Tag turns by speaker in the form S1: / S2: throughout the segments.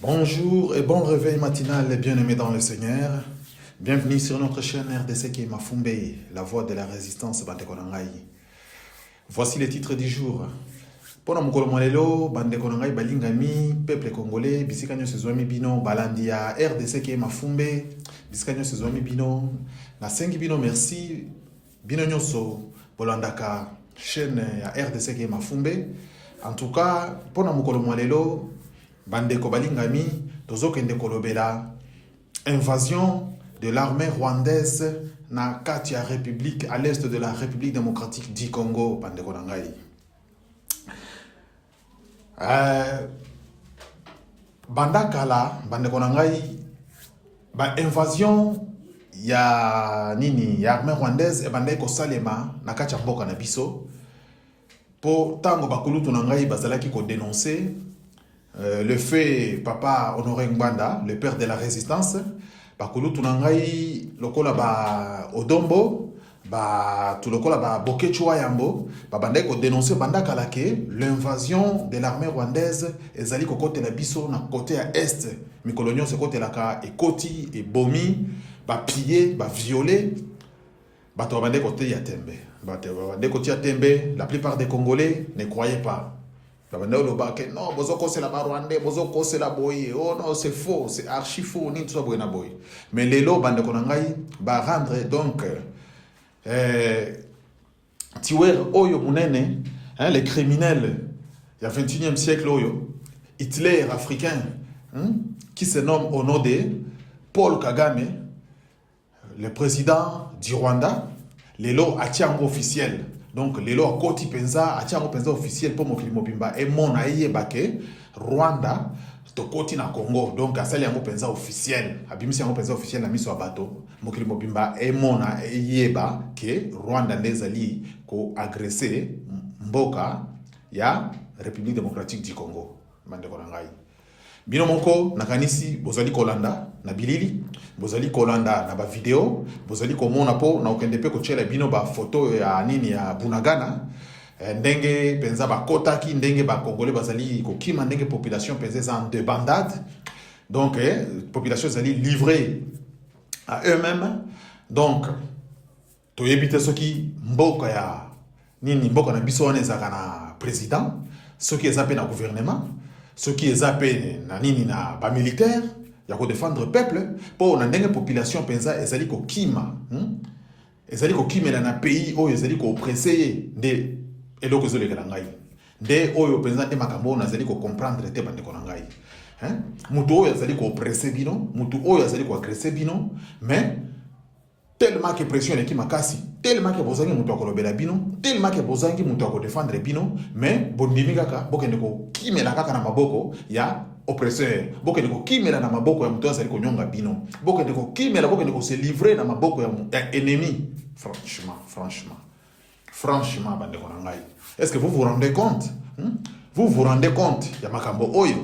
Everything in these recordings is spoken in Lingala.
S1: Bonjour et bon réveil matinal, les bien-aimés dans le Seigneur. Bienvenue sur notre chaîne RDC qui est Mafumbe, la voix de la résistance Bandekonangai. Voici les titres du jour. Pona mukolo molelo Bandekonangai balingami peuple congolais bisikanyo sezwami bino balandia RDC qui est Mafumbe bisikanyo sezwami bino na sengi bino merci bino nyoso bolandaka chaîne ya RDC qui est Mafumbe. En tout cas pona mukolo molelo Bandeko balingami tozokende kolobela invasion de l'armée rwandaise na Katia République à l'est de la République démocratique du Congo bandeko nangai. Bandakala bandeko nangai ba invasion ya nini ya armée rwandaise e bandeko salema na Katia mboka na biso po tango bakulutu nangai bazalaki ko dénoncer le fait Papa Honoré Ngbanda, le père de la résistance, bakulu tunangai lokola ba Odombo, ba tulokola ba Bokechua Yambo, ba bandeko dénoncer bandaka lake l'invasion de l'armée rwandaise ezali ko côté la biso na côté à est, mikolonyo se côté la ka et koti et bomi, ba piller, ba violer, ba to bandeko te ya tembe. Ba te bandeko te ya tembe, la plupart des Congolais ne croyaient pas. Non, bozoko c'est la Rwandais, bozoko c'est la boy. Oh non, c'est faux, c'est archi faux, ni tout ça boy na boy. Mais les lots bande konangai ba rendre donc tuer oyo munene, hein, les criminels du 21e siècle oyo, Hitler africain, hein, qui se nomme au nom de Paul Kagame, le président du Rwanda, les lots atiango officiel. Donc, les lois Koti Penza, Atiango Penza officiel pour Mokili Mobimba, et mon aïe bake, Rwanda, to Koti na Congo. Donc, Asali Yango Penza officiel, Abimisi Yango Penza officiel, na miso abato, Mokili Mobimba, et mon aïe ba, que Rwanda nezali, ko agressé, Mboka, ya République démocratique du Congo. Mande Konangai. Bino moko nakanisi bozali kolanda na bilili bozali kolanda na ba video bozali komona po na okende pe kochela bino ba photo ya nini ya Bunagana ndenge penza ba kotaki ndenge ba congolais bazali kokima ndenge population penza en débandade donc population zali livrée à eux-mêmes donc to yebite soki mboka ya nini mboka na biso wana ezaka na président soki ezape na gouvernement ce qui est appelé na nini na ba militaire ya ko défendre peuple pour na ndenge population penza ezali ko kima ezali ko kimela na pays oyo ezali ko oppresser de eloko zo lekela ngai de oyo penza te makambo na ezali ko comprendre te bande ko na ngai mutu oyo ezali ko oppresser bino mutu oyo ezali ko agresser bino mais tellement que pression est qui makasi tellement que bozangi mutu akolobela bino tellement que bozangi mutu akodefendre bino mais bondimi kaka bokende ko kimela kaka na maboko ya oppresseur bokende ko kimela na maboko ya mutu azali ko nyonga bino bokende ko kimela bokende ko se livrer na maboko ya ennemi franchement bande ko ngai est-ce que vous vous rendez compte vous vous rendez compte ya makambo oyo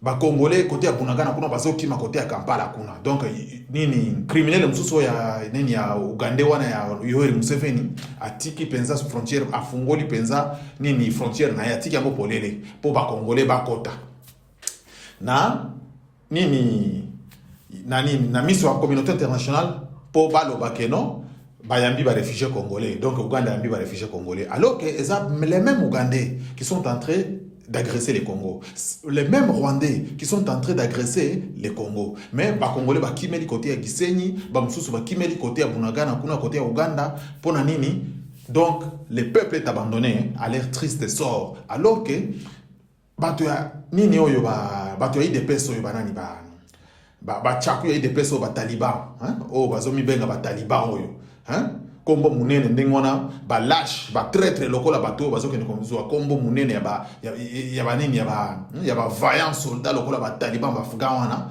S1: ba Congolais côté ya Bunagana kuna bazokima côté ya Kampala kuna donc nini criminel msusu ya nini ya Uganda wana ya Yoweri Museveni atiki penza frontière afungoli penza nini frontière na yatiki yango polele po ba Congolais ba kota na nini na miso ya communauté internationale po baloba keno bayambi ba réfugiés congolais donc Uganda yambi ba réfugiés congolais alors que les mêmes Ougandais qui sont en train d'agresser les Congo. Les mêmes Rwandais qui sont en train d'agresser les Congo. Mais les Congolais qui kimeli côté à Gisenyi, les kimeli côté à Bunagana, côté à Ouganda, pour nini. Donc, le peuple est abandonné à leur triste sort. Alors que, nini oyo batu ya IDPS oyo banani chaku ya IDPS oyo Taliban, oyo bazomi benga Taliban oyo, kombo munene ndengona ba lâche ba traître lokola bato bazokende komzwa kombo munene ya ba vaillant soldat lokola ba Taliban ba fugawana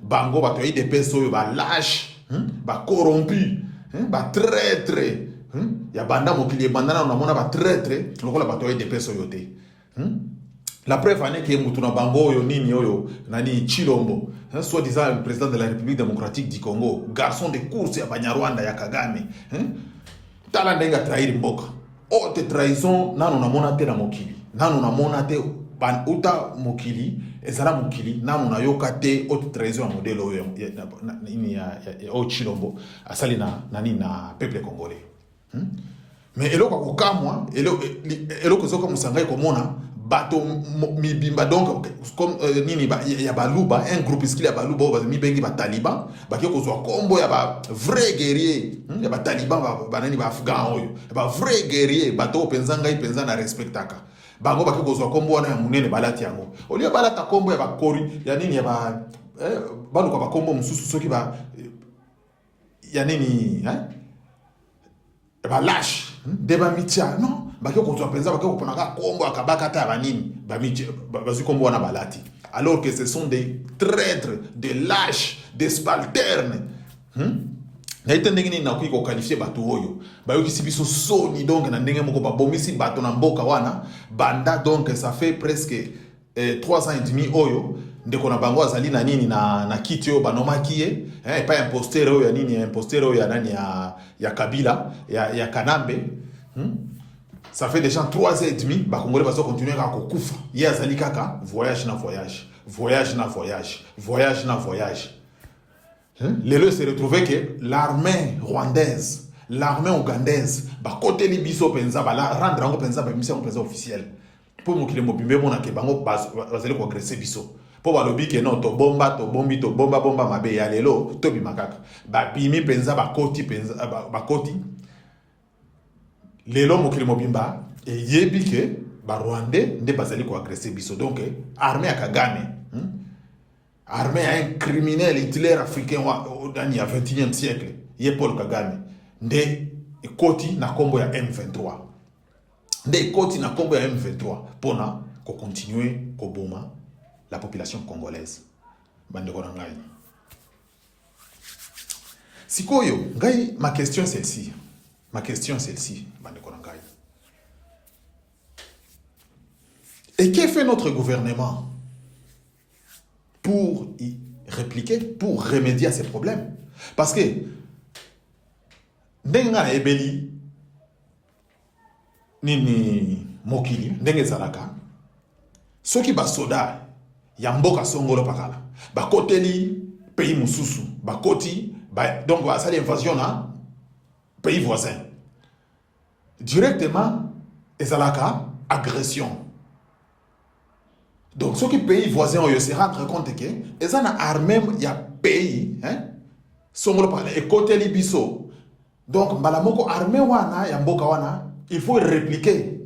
S1: bango bato ya IDPS oyo ba lâche ba corrompu ba traître ya banda mokili bandana na mona ba traître lokola bato ya IDPS oyo te La preuve en est que Mutuna Bango, Nini Oyo, Nani Chilombo, soi-disant le président de la République démocratique du Congo, garçon de course à Banyarwanda, ya Kagame, tala ndenga trahir mboka haute trahison nanu namona te na mokili nanu namona te ban uta mokili ezala mokili nanu na yoka te haute trahison ya modèle oyo ya Chilombo asali na nani na peuple congolais. Mais eloko kokamwa eloko zoka musangai komona bato mibimba donc comme nini ba ya baluba un groupuscule ya baluba ba mi bengi ba taliban ba ke kozwa kombo ya ba vrai guerrier ya ba taliban ba nani ba afghan oyo ba vrai guerrier bato penza ngai penza na respectaka bango ba ke kozwa kombo wana ya munene balati yango olia balata kombo ya ba kori ya nini ya ba baluka ba kombo mususu soki ba ya nini ba lâche deba mitia non baki ko penza baki ko ponaka kombo akabaka ta banini ba mitia bazu kombo wana balati alors que ce sont des traîtres, des lâches, des subalternes. Na ite ndenge na ko qualifier bato oyo ba yoki sibiso soni donc na ndenge moko ba bomisi bato na mboka wana banda donc ça fait presque 3 ans et demi oyo ndeko na bango azali na nini na kiti oyo banomaki ye pas imposteur oyo ya nini imposteur oyo ya nani ya Kabila ya Kanambe. Ça fait déjà 3 ans et demi ba Congolais bazo continuer à kokufa ye azali kaka voyage na voyage voyage na voyage voyage na voyage. Les deux se retrouvaient que l'armée rwandaise, l'armée ougandaise, bah côté les biso penza, bah la rendre en penza, bah mission penza officielle. Pour moi qui les mobimbe monake bango bas aller ko agresser biso. Pour ba lobi que non to bomba bomba mabe ya lelo to bi makaka. Bah bimi penza ba koti penza ba koti. Lelo mo ki les mobimba et yebi que ba rwandais nde bazali ko agresser biso. Donc armée ya Kagame. Armée à un criminel Hitler africain au 21e siècle, il est Paul Kagame. Nde koti na kombo ya M23. Nde koti na kombo ya M23 pour na ko continuer ko boma la population congolaise. Bandeko na ngai. Sikoyo, ngai ma question celle-ci. Ma question celle-ci, bandeko na ngai. Et qu'est fait notre gouvernement pour y répliquer, pour remédier à ces problèmes? Parce que ndenga ebeli nini mokili ndenge zalaka soki basoda ya mboka songolo pakala bakoteli pays mususu bakoti donc basali invasion na pays voisin directement ezalaka agression. Donc, ceux qui pays voisins se rendent compte que les armées y a pays, sont et côté libiso. Donc, balamoko armée wana ya mboka wana, il faut répliquer.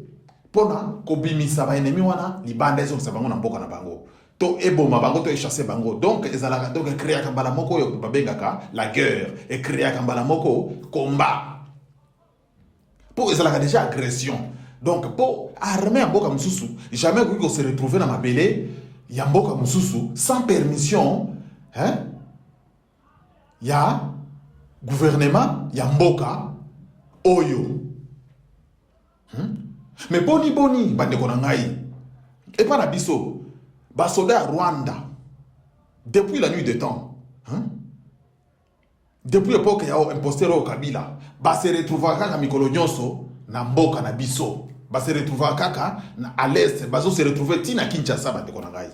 S1: Pona kobimisa ba ennemi wana libanda ezo sabango na mboka na bango. To eboma bango to chasser bango. Donc, ezalaka donc créer ka balamoko yo babengaka la guerre et créer ka balamoko combat. Pour ezalaka déjà agression. Donc, pour armer Mboka Mususu, jamais qu'on se retrouve dans ma belé, ya Mboka Mususu, sans permission, ya gouvernement, ya Mboka, Oyo. Mais boni, bande konangai. Et pas la biso, basoda Rwanda, depuis la nuit des temps, depuis l'époque, il y a un imposteur au Kabila, se retrouve à Mikolo Nyonso, na Mboka na biso. Ba se retrouver kaka à l'est, bazo se retrouver tina Kinshasa ba ndeko na ngai.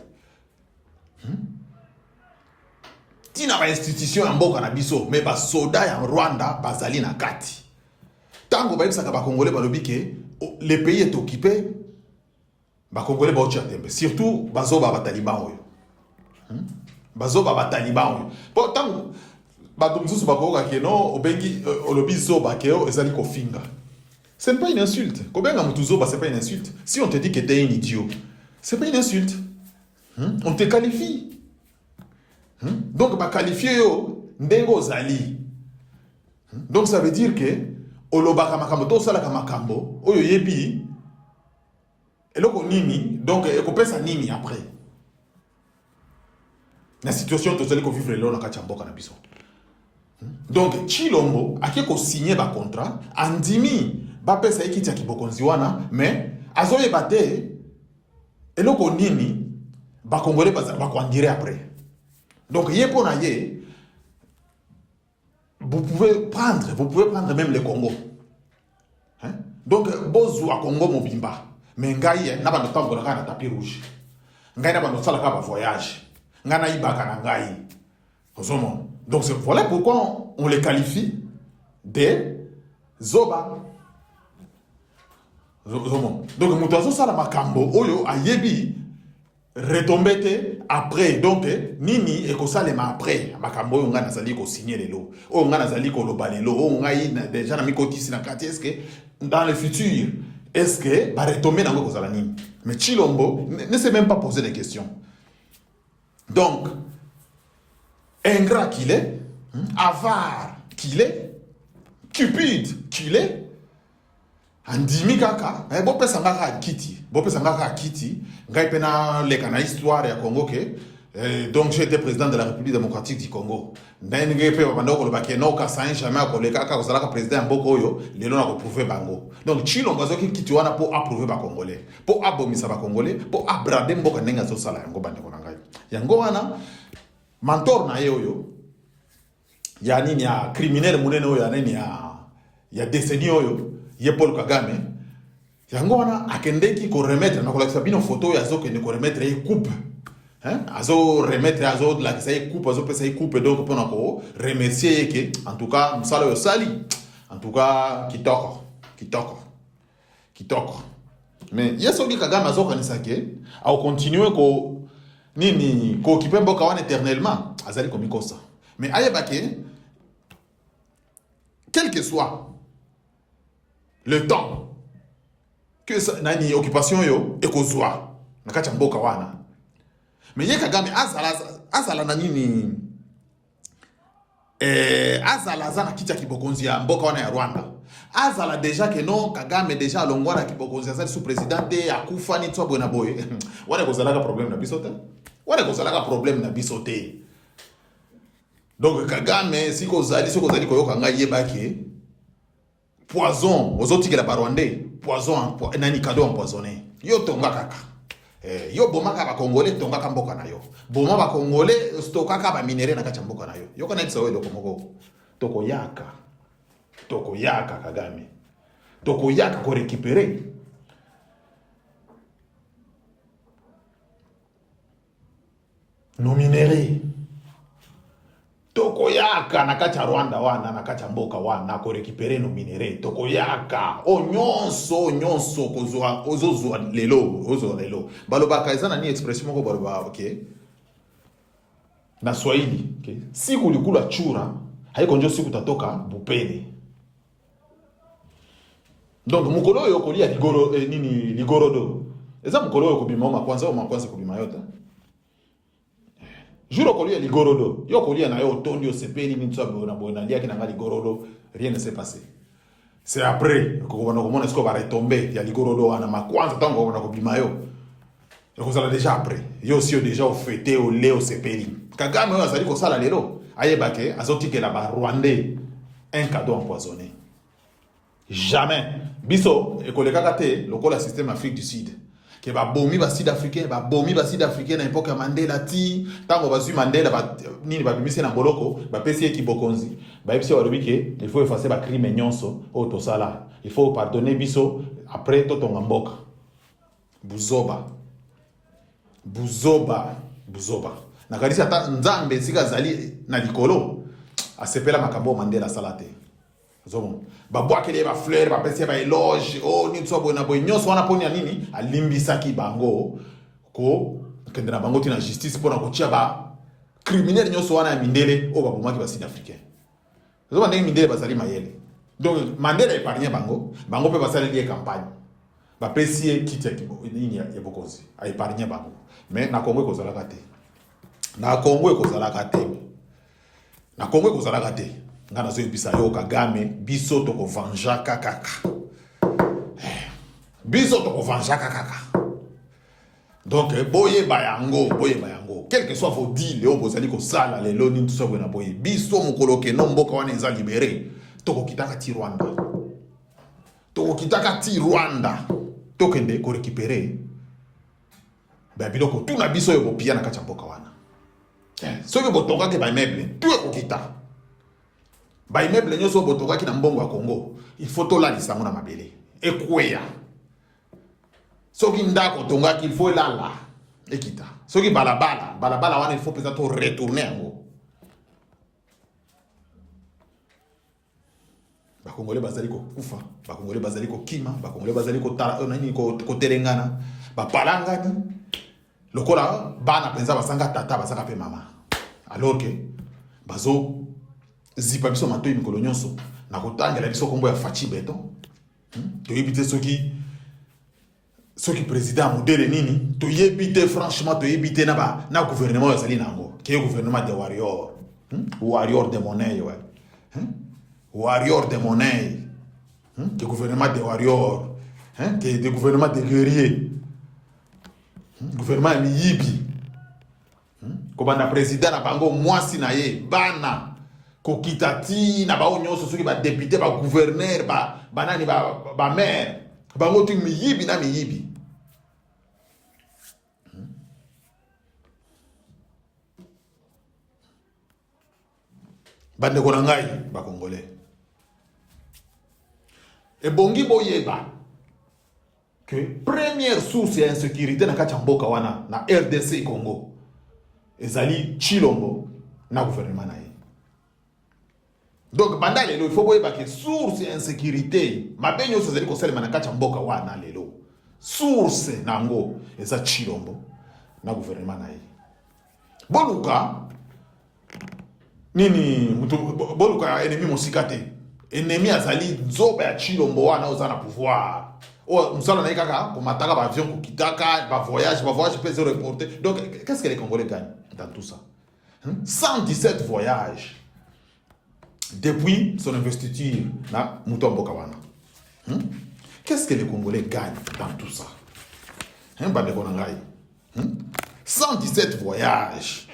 S1: Tina ba institution ya mboka na biso, mais ba soda ya Rwanda bazali na kati. Tango ba yebisaka ba Congolais ba lobi ke le pays est occupé, ba Congolais ba ocha tembe, surtout bazo ba taliban oyo. Bazo ba taliban oyo. Po tango ba dumzusu ba ko ke no obengi olobi zo ba ke o ezali ko finga. Ce n'est pas une insulte. Combien ce n'est pas une insulte. Si on te dit que tu es un idiot, ce n'est pas une insulte. On te qualifie. Donc, bah, qualifier ndengo zali. Donc, ça veut dire que olobaka makambo to sala makambo oyo yebi eloko nini donc ekopesa nini après. La situation tozali ko vivre lelo na kati mboka na biso. Donc, Chilombo a ko signé ba contrat andimi ba pesa ekiti ya kibokonzi wana mais azoye bate eloko nini ba Congolais ba ko andire après. Donc yepo na vous pouvez prendre même le Congo. Donc bozu a Congo mobimba mais ngai na ba ntango na tapis rouge ngai na ba no sala ka voyage ngai na ibaka na ngai ozomon. Donc voilà pourquoi on les qualifie des zoba. Donc mutazo sala makambo oyo ayebi retombete après. Donc nini eko salema après makambo oyo ngana zali ko signer lelo oyo ngana zali ko loba lelo oyo ngai déjà na mikotisi na kati. Est-ce que dans le futur est-ce que va retomber dans ko zala nini? Mais Chilombo ne s'est même pas posé de questions. Donc ingrat qu'il est, avare qu'il est, cupide qu'il est, andimi kaka, bo pesa ngaka kiti, ngai pena leka na histoire ya Congo ke, donc j'ai été président de la République démocratique du Congo. Ndenge pe babando ko lobake no ka sans jamais ko leka ka kozala ka président mboko oyo, lelo na ko prouver bango. Donc Chilombo azoki kiti wana po approuver ba congolais, po abomisa ba congolais, po abrade mboka ndenga zo sala yango bande ko ngai. Yango wana mentor na ye oyo ya nini ya criminel munene oyo ya nini ya décennie oyo ye Paul Kagame yango wana akendeki ko remettre na kolakisa bino photo ya zo kende ko remettre ye coupe azo remettre azo la kisa ye coupe azo pesa ye coupe donc pona ko remercier que en tout cas msalo yo sali en tout cas kitoko mais yeso ki Kagame azo kanisa ke au continuer ko nini ko kipembo kawana éternellement azali komikosa mais ayebake quel que soit le temps que ça nani occupation yo ekozwa nakati mboka wana mais ye Kagame azala na nini azala zana kitia kibokonzi ya mboka wana ya Rwanda azala déjà que non Kagame déjà longwana kibokonzi azali sous président te akufa ni twa bona boye wana kozalaka problème na biso te problème na biso te. Donc Kagame siko zali koyoka ngai yebaki poison ozotikela barwandais poison nani cadeau empoisonné yo tonga kaka yo bomaka ba congolais tonga ka mboka na yo boma ba congolais stokaka ba minéraux na kacha mboka na yo yo kana tsawe loko moko tokoyaka Kagame tokoyaka ko récupérer nos minéraux tokoyaka na kacha Rwanda wana na kacha mboka wana ko récupérer nos minéraux tokoyaka nyonso kozwa ozozwa lelo balobaka ezana ni expression moko baloba okay na Swahili okay siku likula chura haiko njo siku tatoka bupene. Donc mukolo yo kolia ligorodo eza mukolo yo kubima makwanza kubima yota juro kolia ligorodo yo kolia na yo tondi yo sepeli mitso na bona lia ki na ligorodo rien ne s'est passé. C'est après ko wana ko mona sko va retomber ya ligorodo wana makwanza tango wana kubima yo kozala déjà après yo aussi déjà au fêter au leo sepeli Kagame yo azali ko sala lelo ayebake azotikela ba Rwandais un cadeau empoisonné. Jamais biso ekolekaka te lokola système Afrique du Sud ke ba bomi ba sud-africain na époque ya Mandela ti tango bazui Mandela ba nini ba bimise na boloko ba pesi ekibokonzi ba epsi wa lobike il faut effacer ba crime nyonso o to sala il faut pardonner biso après to tonga mboka buzoba na kalisi ata nzambe sika zali na likolo asepela makambo Mandela salate zomo babwakele ba fleur ba pesi ba éloge ni tso bona boy nyonso wana poni ya nini alimbisaki bango ko kendra bango tina justice pona ko tia ba criminel nyonso wana ya mindele o babomaki ba sud-africain zomo ndenge mindele bazali mayele. Donc Mandela épargné bango pe basali lié campagne ba pesi kiti ya nini ya bokonzi a épargné bango mais na Congo ekozalaka te ngana zo bisa yo Kagame biso to ko vanjaka kaka donc boye bayango quel que soit vos deals o bozali ko sala le loni tout ça bona boye biso mukoloke no mboka wana eza libéré to ko kitaka ti Rwanda to kende ko récupérer ba biloko tuna biso yo bopia na kacha mboka wana soki botonga ke ba meuble tout ko kita ba immeuble nyoso botoka ki na mbongo ya Congo il faut to la lisango na mabele ekweya soki ndako tongaki il faut elala ekita soki balabala wana il faut peut-être retourner yango. Bakongolais bazali kokufa, bakongolais bazali kokima, bakongolais bazali kotelengana, bapalangani lokola bana penza basanga tata basanga pe mama, alors que bazo zipa biso matoi mikolo nyonso na kotangela biso kombo ya fachi beton. To yebite soki président modèle nini, to yebite franchement to yebite na gouvernement yazali nango, qui est gouvernement de warrior, warrior de monnaie ouais. Warrior de monnaie, le gouvernement des warriors, le gouvernement des guerriers, gouvernement miyibi, comme le président na bango mwasi na ye, bana, kokitati na ba onyoso soki ba député, ba gouverneur, ba nani ba maire, bango tu miyibi na miyibi. Bande konangai ba congolais. Et bongi boyeba que première source d'insécurité na kati mboka wana na RDC Congo ezali Chilombo na gouvernement na ye. Donc banda lelo il faut boyeba que source d'insécurité mabenyo ezali ko selema na kati mboka wana lelo. Source nango eza Chilombo na gouvernement na ye. Boluka nini mutu boluka ennemi mosikate. Ennemi azali nzoba ya Chilombo wana ozana pouvoir. O musala na ikaka ko mataka ba avion ko kitaka ba voyage peut se reporter. Donc qu'est-ce que les Congolais gagnent dans tout ça? 117 voyages depuis son investiture na Mutombo Kawana. Qu'est-ce que les Congolais gagnent dans tout ça? Bande konangai. 117 voyages.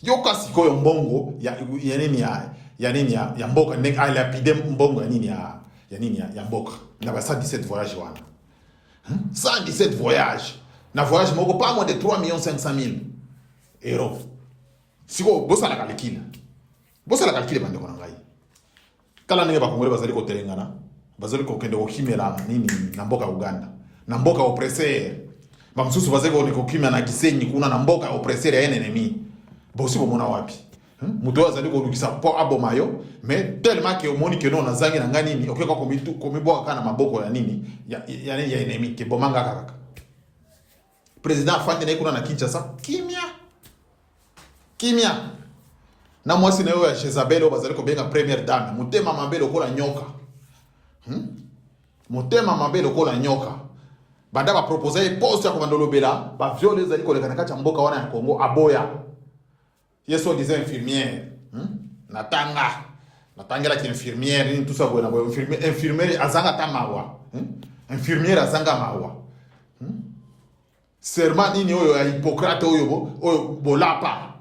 S1: Yoka siko mbongo ya nini ya mboka nek a lapide mbongo ya nini ya mboka na ba 117 voyages wana 117 voyages na voyage moko pas moins de 3,500,000 euros siko bosa la calcul bande ko ngai kala ndenge ba Congolais bazali ko telengana bazali ko kende ko kimela nini na mboka Uganda na mboka oppresseur ba msusu bazali ko kimela na Kisenyi kuna na mboka oppresseur ya ennemi bosi bomona wapi. Muto azali ko lukisa po abomayo mais tellement que omoni que non nazangi na ngani ni okeka komiboka kana maboko ya nini ya ennemi ke bomanga kaka. Président Fante na kuna na Kinshasa kimia na mwasi na yo ya Jezabel bazali ko benga première dame mutema mabelo kola nyoka. Mutema mabelo kola nyoka. Banda ba proposer poste ya komandolo bela ba violer zali ko lekana kati mboka wana ya Congo aboya. Yeso disait infirmière, natanga qui infirmière, tout ça voilà, infirmière azanga tamawa, infirmière azanga mawa. Serment nini oyo ya Hippocrate oyo bolapa.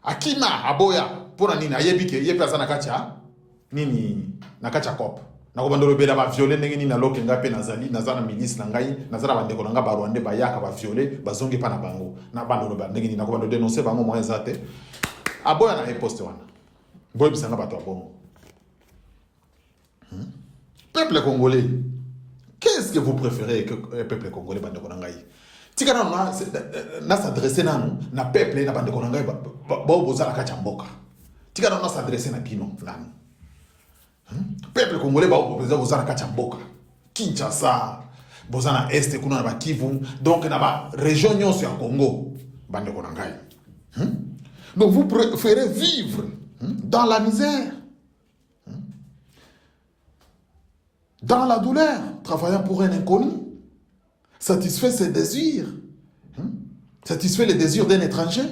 S1: Akima aboya pona nini ayebike yepe azana kacha nini nakacha kop. Na kobandolo bela ba violer ndenge nini na lokenga pe nazana milice na ngai nazana bandeko nga ba Rwanda ba yaka ba violer bazongi pa na bango na bandolo ba ndenge nini na kobandolo dénoncer bango moyen zate aboya na poste wana boy bisanga bato abongo. Peuple congolais, qu'est-ce que vous préférez que peuple congolais bandeko ngai tika na s'adresser na peuple na bandeko ngai ba bozala kacha mboka tika na s'adresser na bino nani. Peuple congolais ba opposé bozana kacha mboka Kinshasa bozana est kuna na Kivu donc na ba région nyonso ya Congo bande ko ngai. Donc vous préférez vivre dans la misère, dans la douleur, travaillant pour un inconnu, satisfait ses désirs, satisfait les désirs d'un étranger,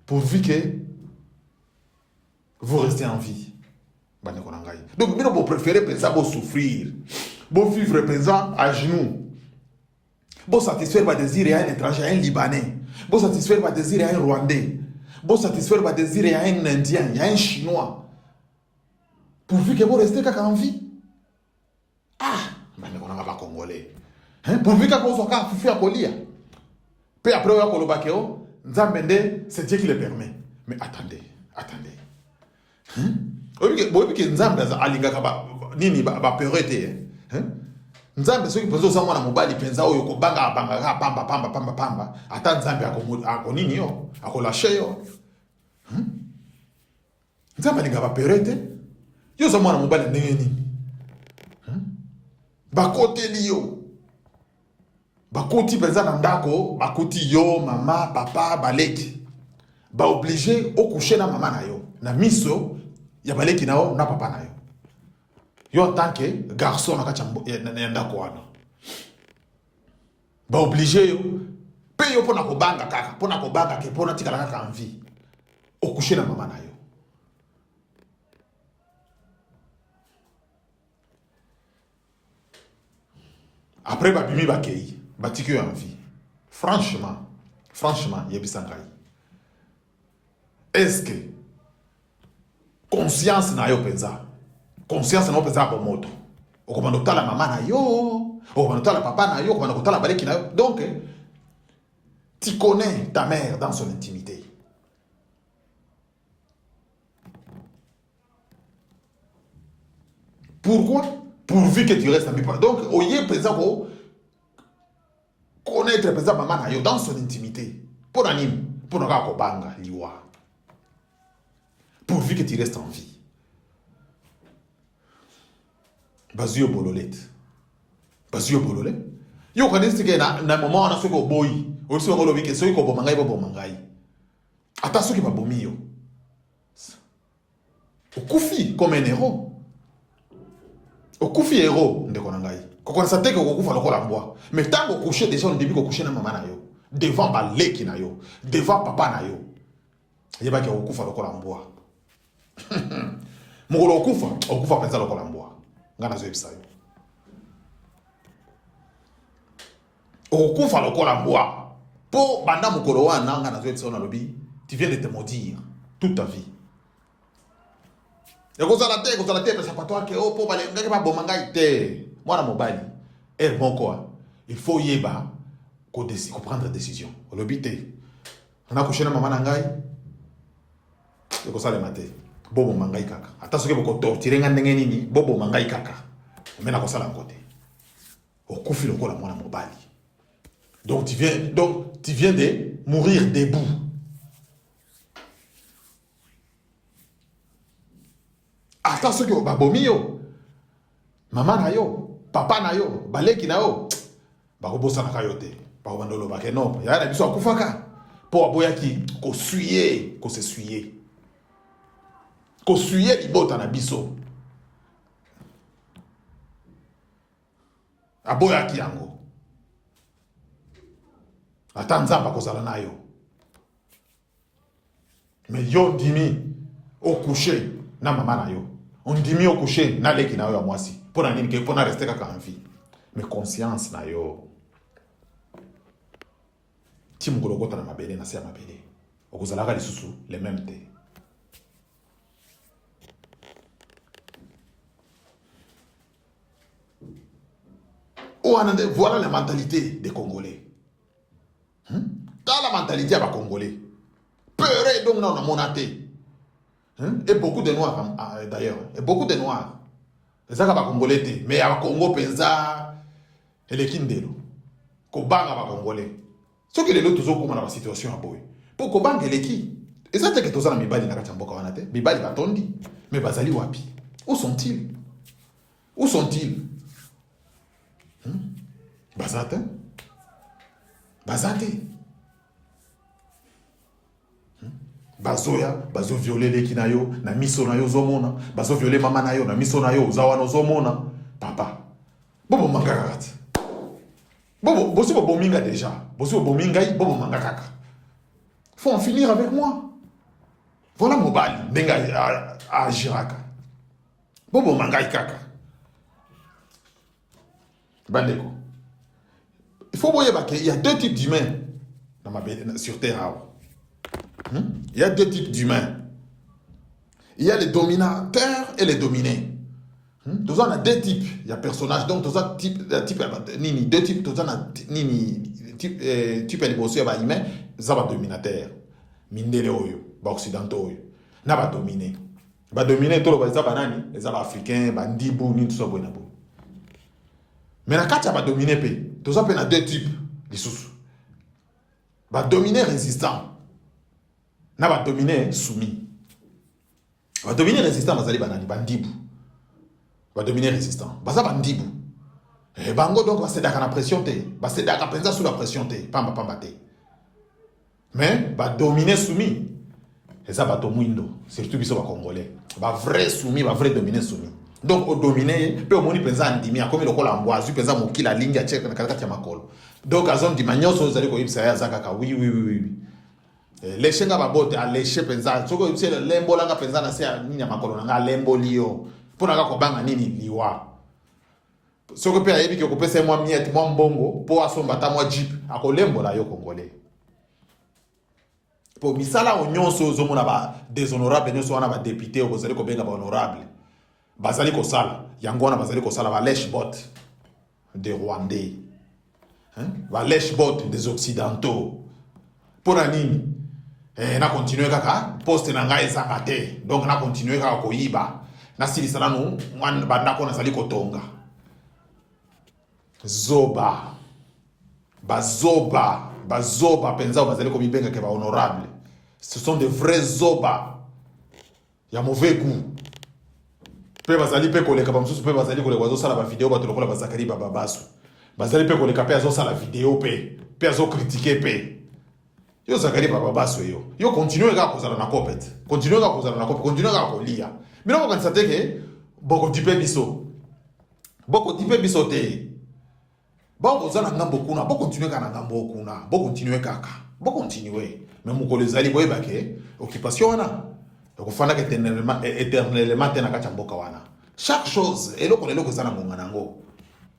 S1: pourvu que vous restez en vie. Donc, vous préférez vous souffrir, vous vivre présent à genoux, vous satisfaire votre désir à un étranger, à un Libanais, vous satisfaire votre désir à un Rwandais, vous satisfaire votre désir à un Indien, à un Chinois, pourvu que vous restez en vie. Ah, vous n'avez pas Congolais. Pourvu que vous soyez en vie. Puis après, vous avez dit c'est Dieu qui le permet. Mais attendez. nini ba priorité hein. Nzambe soki penza oza mwana mobali penza oyo kobanga banga pamba ata nzambe ako nini yo akolashe yo nzambe alinga ba priorité yo oza mwana mobali ndenge nini bakoteli yo bakoti penza na ndako bakoti yo mama papa baleki ba obligé okoucher na mama na yo na miso ya baleki na yo na papa na yo yo en tant que garçon na kati ya ndako wana ba obligé yo pe yo pona kobanga kaka pona kobanga ke pona tikala kaka envie okoucher na mama na yo après babimi bakei batiki yo envie franchement yebisa ngai est-ce que conscience na yo penza ba moto okomanda kotala mama na yo okomanda kotala papa na yo okomanda kotala baleki na yo donc tu connais ta mère dans son intimité pourquoi pourvu que tu restes en vie donc oye penza ko connaître penza mama na yo dans son intimité pour anime pour na ko banga liwa pourvu que tu restes en vie bazio bololete yo kanisi ke na moment wana soko boy aussi ngolo bike soki ko bomangai bomangai ata soki babomi yo okufi comme un héros okufi héros ndeko na ngai kokona teke kokufa lokola mbwa mais tango coucher déjà au début ko coucher na mama na yo devant baleki na yo devant papa na yo yeba ke kokufa lokola mbwa mukolo okufa penza lokola mbwa ngana zo episayo okufa lokola mbwa po banda mukolo wana ngana zo episayo na lobi tu viens de te maudire toute ta vie ekozala te pesa patwa ke po balengaki ba bomangai te mwana mobali moko il faut yeba ko prendre décision lobi te na ko shena mama na ngai ekozala mate bobo mangai kaka ata soki boko torturer nga ndenge nini bobo mangai kaka mena ko sala ngote okufi lokola mwana mobali donc tu viens de mourir debout ata soki babomi yo mama na yo papa na yo baleki na yo bakobosana ka yo te bakobandolo bake non ya na biso akufaka po aboyaki ko se suyer kosuye libota na biso aboyaki yango ata nzamba kozala na yo mais yo ndimi okouche na mama na yo ondimi okouche na leki na yo ya mwasi mpona nini ke mpona reste kaka en vie mais conscience na yo ti mokolo okota na mabele na se ya mabele okozalaka lisusu le même te voilà la mentalité des Congolais. Dans la mentalité des Congolais. Peur donc non, on a monté. Et beaucoup de Noirs d'ailleurs. Et beaucoup de Noirs. C'est ça que les Congolais. Mais à Congo, pensa et les Kindelo. Kobanga ba Congolais. Ce que les autres toujours comme dans la situation à boy. Pour Kobanga les qui. Et ça c'est que tous les mibali na kachamboka wanate. Mibali batondi. Mais bazali wapi. Où sont-ils? Bazate bazo violer les kinayo na miso na yo zomona bazo violer mama na yo na miso na yo zawa no zomona papa bobo mangaka bobo bobo minga déjà bobo minga bobo manga kaka faut en finir avec moi voilà mobali ndenga a jiraka bobo manga kaka bandeko. Il faut voir qu'il y a deux types d'humains sur Terre. Il y a deux types d'humains. Il y a les dominateurs et les dominés. Tous on a deux types. Il y a personnages. Donc, tous on type deux types. Tous on a type les humains. Ça va dominateur. Mindele oyo, ba occidentaux oyo. Na ba dominé. Ba dominer tout le bazar banani, les africains, bandibu ni tout ça bon abo. Mais na kacha ba dominer pe, tout ça pe na deux types les sous. Ba dominer résistant. Na ba dominer soumis. Ba dominer résistant bazali banani bandibu. Ba dominer résistant. Baza bandibu. Et bango donc ba cédaka na pression te, ba cédaka penza sous la pression te, pamba te. Mais ba dominer soumis. Et ça va tomber surtout biso ba congolais. Ba vrai soumis, ba vrai dominer soumis. Donc au dominer, pe au moni penza andimi comme le kola amboazu penza mokila linga check na kata ya makolo. Donc azon di manyoso zali ko yibisa ya zakaka oui. Les chenga ba bote a lécher penza. Soko yibisa lembo langa penza na sia nini ya makolo nga lembo lio. Pona ka ko banga nini liwa. Soko pe ayebi ki ko pesa moi miette moi mbongo po asomba ta moi jeep akolembo la yo congolais. Pour misala onyonso zomona ba déshonorable nyonso wana ba député o kozali ko benga ba honorable bazali ko sala yango wana bazali ko sala ba lèche bot des rwandais ba lèche bot des occidentaux pour nini na continuer kaka poste na ngai ezanga te donc na continuer kaka koyiba na silisala no mwana bandako na zali kotonga zoba bazoba penza bazali ko bibenga ke ba honorable. Ce sont de vrais zoba. Ya mauvais goût. Pe bazali pe koleka ba msusu pe bazali koleka bazo sala ba vidéo ba tolokola bazakari baba basu. Bazali pe koleka pe azo sala vidéo pe azo critiquer pe. Yo zakari baba basu yo. Yo continue ka kozala na kopet. Continue ka kozala na kopet, continue ka kolia. Mino ko kanisa teke boko dipe biso. Boko dipe biso te. Bon, vous allez beaucoup na, bon continuer kana ngambo kuna, bon continuer kaka, bon continuer. Mais mon collègue zali boye bake, occupation wana. Donc fana que éternellement tena kacha mboka wana. Chaque chose, et lo kolelo ko zana monganango.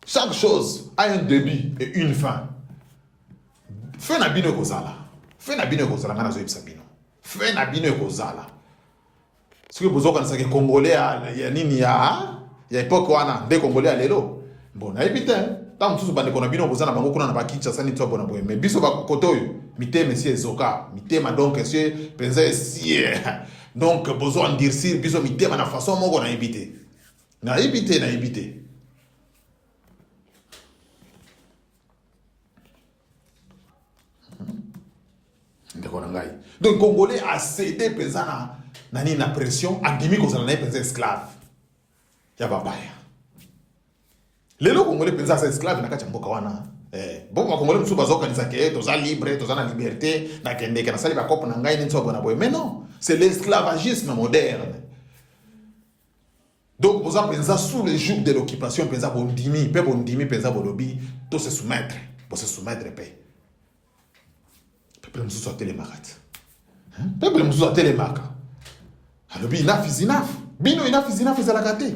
S1: Chaque chose a un début et une fin. Fe na bino kozala. Fe na bino kozala ngana zo yebisa bino. Fe na bino kozala. Ce que bozo kanisa ke congolais ya nini ya époque wana, des congolais lelo. Bon, na ebite. Tant que bande kona bino bozana bango kuna na bakicha sani to bona boye mais biso ba kotoyo mité monsieur zoka mité ma donc monsieur penza si donc bozo endircir biso mité ma na façon moko na éviter ndeko na ngai donc congolais a cédé penza na nini na pression andimi kozala na penza esclave ya babaya. Les locaux congolais pensent à ces esclaves na kachamboka wana. Bon congolais musu bazoka nizake toza libre, toza na liberté, na kende kana sali ba kopo na ngai nitso bona boy. Mais non, c'est l'esclavagisme moderne. Donc vous pensez sous le joug de l'occupation pensez bondimi, pe bondimi pensez bolobi, to se soumettre, pour se soumettre pe. Peuple musu sortir les marat. Peuple musu sortir les maka. Alobi enough is enough. Bino enough is enough la kate.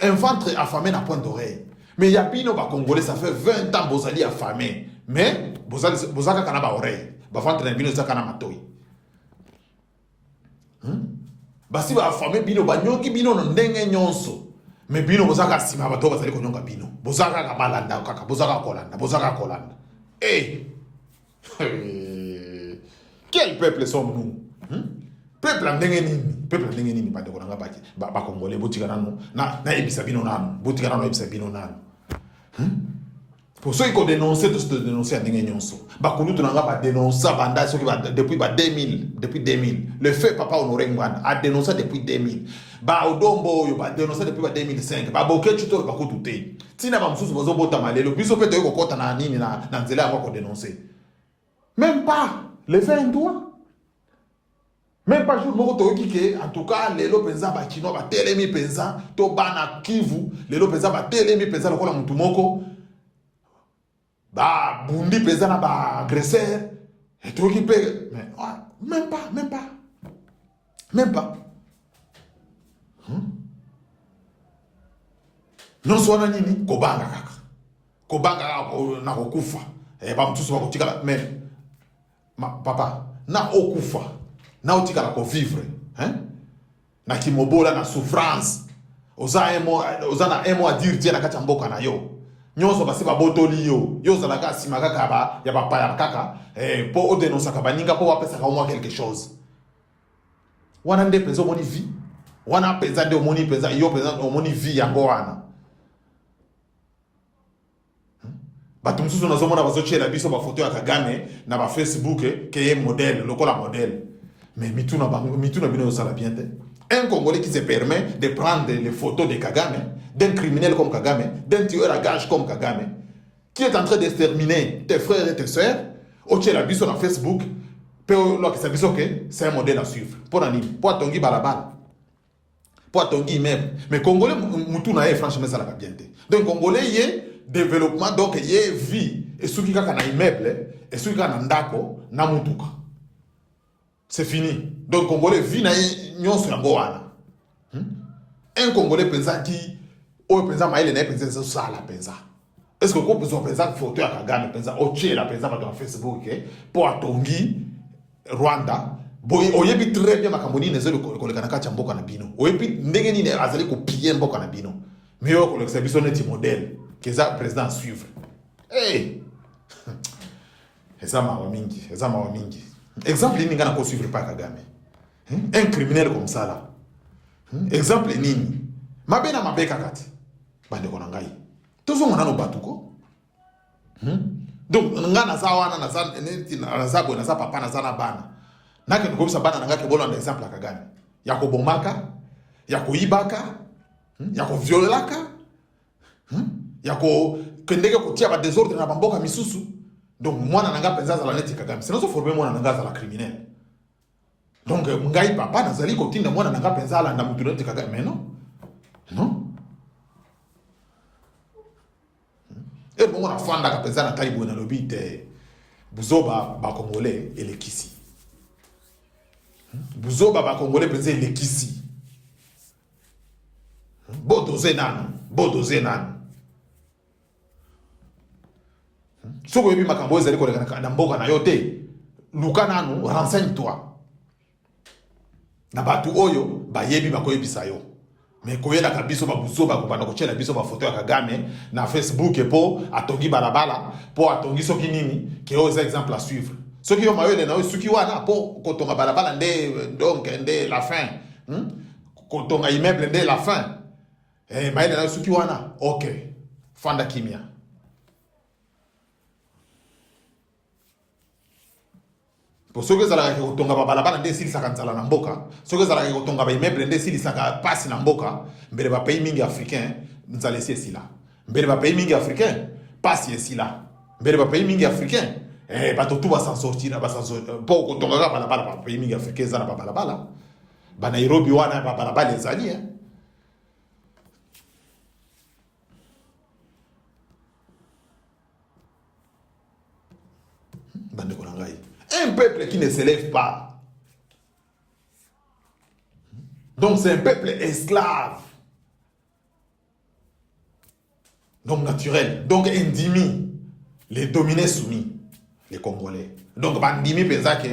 S1: Un ventre affamé n'a point d'oreille. Mais il y a bino ba congolais ça fait 20 ans bozali affamé. Mais bozaka kana ba oreille. Ba ventre na bino zaka na matoi. Basi ba affamé bino ba nyoki bino no ndenge nyonso. Mais bino bozaka sima ba to bazali ko nyonga bino. Bozaka ka malanda kaka bozaka kolanda. Quel peuple sommes-nous? Peuple ndenge nini bande ko nga ba congolais botika nanu na ebisa bino nanu botika nanu ebisa bino nanu pour ceux qui dénoncer de se dénoncer à ndenge nyonso ba kulu to nga ba dénoncer banda ceux qui ba depuis 2000 le fait papa Honoré Ngwana a dénoncé depuis 2000 ba odombo yo ba dénoncer depuis 2005 ba boke chuto ba kutute tina ba msusu bozo bota malelo biso pe to ko kota na nini na nzela ko dénoncer même pas le fait un doigt. Même pas jour moko to kike en tout cas lelo penza ba kino ba telemi penza to bana Kivu lelo penza ba telemi penza lokola mutu moko ba bundi penza na ba agresseur et to ki pe mais même pas non sona nini kobanga na kokufa ba mtusu ba kotika mais papa na okufa na otika la ko vivre na kimobola na souffrance oza na emo a dire tie na kati mboka na yo nyonso basi ba botoli yo za la kasi makaka ba ya papa ya kaka po o dénoncer ka baninga po wapesa ka au moins quelque chose wana nde penza omoni vie wana penza nde omoni penza yo penza omoni vie yango wana bato mosusu nazomona bazotiela biso bafoto ya Kagame na ba Facebook ke ye modèle lokola modèle mais mituna bino yosala bien te. Un Congolais qui se permet de prendre les photos de Kagame, d'un criminel comme Kagame, d'un tueur à gages comme Kagame, qui est en train d'exterminer tes frères et tes sœurs, au tient la biso sur Facebook, c'est un modèle à suivre. Pour Nani, pour Tongi Balabal, pour Tongi même. Mais Congolais, Moutouna est franchement ça la bien. Donc Congolais, il y a développement, donc il y a vie, et ceux qui ont un immeuble, et ceux qui ont un ndako, na Moutuka. C'est fini. Donc Congolais vit na nyonso yango wana. Un Congolais pensa qui o pensa maile na pensa ça sala pensa. Est-ce que ko besoin pensa photo ya Kagame pensa o tche la pensa dans Facebook pour atongi Rwanda. Boy oyebi très bien makamboni nezo koleka na kati mboka na bino. Oyebi ndenge nini azali ko piller mboka na bino. Mais yo koleka biso neti modèle que ça président suivre. Hey. Eza mawa mingi. Exemple nini ngana ko suivre pas Kagame. Un criminel comme ça là. Exemple nini. Mabena mabeka kati. Bande kona ngai. Tozo ngana no batuko. Donc ngana za wana na za bo na za papa na za na bana. Nake ndikobisa bana ngake bolo na exemple ya Kagame. Ya ko bomaka, ya ko ibaka, ya ko violaka. Ya ko kendeke kutia ba désordre na bamboka misusu. Donc mwana nanga penza za la neti Kagame. Sinon so former mwana nanga za la criminel. Donc ngai papa nazali kotinda mwana nanga penza la na mutu neti Kagame. Mais non. Non. Et bon on a fanda ka penza na taibu na lobite. Buzoba ba Congolais elekisi. Buzoba ba Congolais penza elekisi. Bodoze nanu. Soko yebi makambo ezali koleka na mboka na yo te luka nanu renseigne-toi na batu oyo bayebi bakoyebisa yo mais koyela kabiso babuzo bakopana kochela biso ba photo ya Kagame na Facebook po atongi balabala po atongi soki nini ke o exemple à suivre soki yo mayele na yo suki wana po kotonga balabala donc nde la fin kotonga immeuble nde la fin mayele na yo suki wana OK fanda kimia. Pour ceux qui zalaka ko tonga balabala nde sili saka nzala na mboka ceux qui zalaka ko tonga ba immeuble nde sili saka passe na mboka mbele ba pays mingi africain nzala si là mbele ba pays mingi africain passe ici là mbele ba pays mingi africain bato tout va s'en sortir pour ko tonga balabala ba pays mingi africain zala ba balabala ba Nairobi wana ba balabala ezali bande ko ngai. Un peuple qui ne s'élève pas. Donc c'est un peuple esclave. Donc naturel. Donc indimi. Les dominés soumis. Les Congolais. Donc bandimi pensa que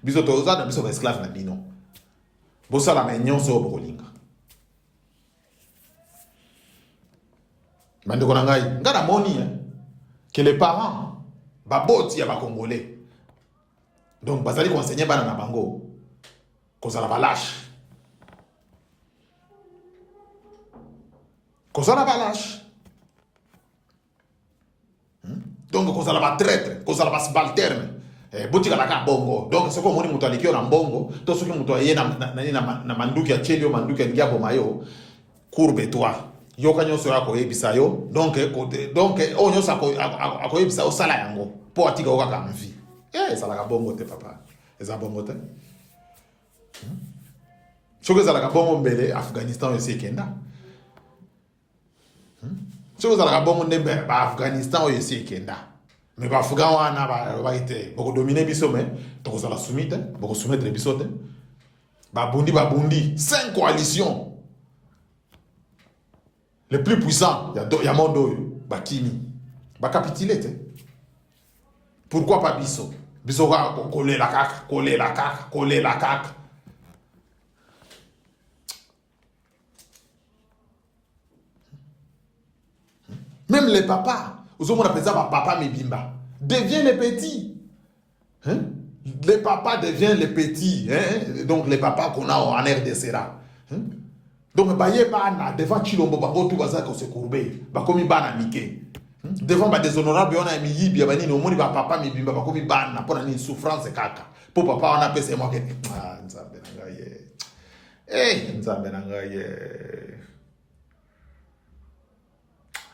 S1: biso toza na biso esclave na bino. Bosa la menyon so bolinga. Bande ko ngai. Ngana moni que les parents baboti ya ba Congolais. Donc, bazali conseiller bana na bango. Kozala balash. Donc, kozala ba traître, kozala ba subalterne. Botika la ka bongo. Donc, ce qu'on moni muto alikio na mbongo, to soki muto ye na manduki ya chelio, manduki ya ngiabo mayo, courbe toi. Yo kanyo so yako yebisa yo. Donc onyo sa ko yebisa o sala yango. Po atika o kaka mvi. Ça la bongo te papa. Eza bongo te. Soki za la bongo mbele Afghanistan ese kenda. Soki za la bongo ndembe ba Afghanistan ese kenda. Mais ba Afghan wana ba ite boko dominer biso mais to za la soumettre, boko soumettre biso te. Ba bundi 5 coalitions. Les plus puissants ya monde ba kimi. Ba capituler te. Pourquoi pas biso? Biso va coller la caque. Même les papas, vous avez appelé ça papa Mebimba, devient les petits. les papas deviennent les petits, hein? Donc les papas qu'on a en RDC là. Hein? Donc baye bana devant Chilombo bango tout baza ko se courber, ba komi bana mike. Devant ba déshonorable on a mi yibi ba ni no moni ba papa mi bimba ba komi bana pona ni souffrance kaka. Pour papa on a pese moi que ah nzambe nanga ye. Eh nzambe nanga ye.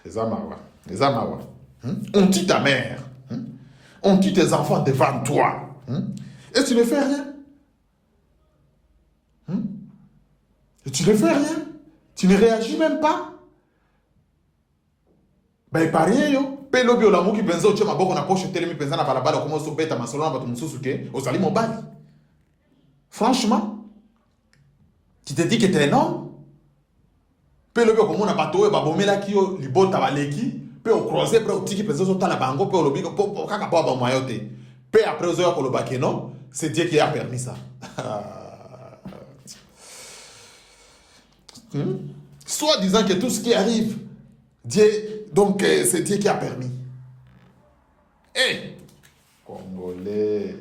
S1: Les amawa. On tue ta mère. On tue tes enfants devant toi. Et tu ne fais rien. Et tu ne fais rien. Tu ne réagis même pas. Ben, il pas rien, yo. Pe lobi o lamu ki penza o chema boko na poche telemi penza na balabala como so beta masolo na batu mususu ke ozali mobali. Franchement, tu te dis que tu es un homme. Pe lobi o komona bato e babomela ki yo libota baleki. Pe au croiser pe au tiki penza so tala bango pe o lobi po kaka po ba moyote. Pe après ozo ko loba ke non, c'est Dieu qui a permis ça. Soit disant que tout ce qui arrive, Dieu, donc c'est Dieu qui a permis. Eh, Congolais.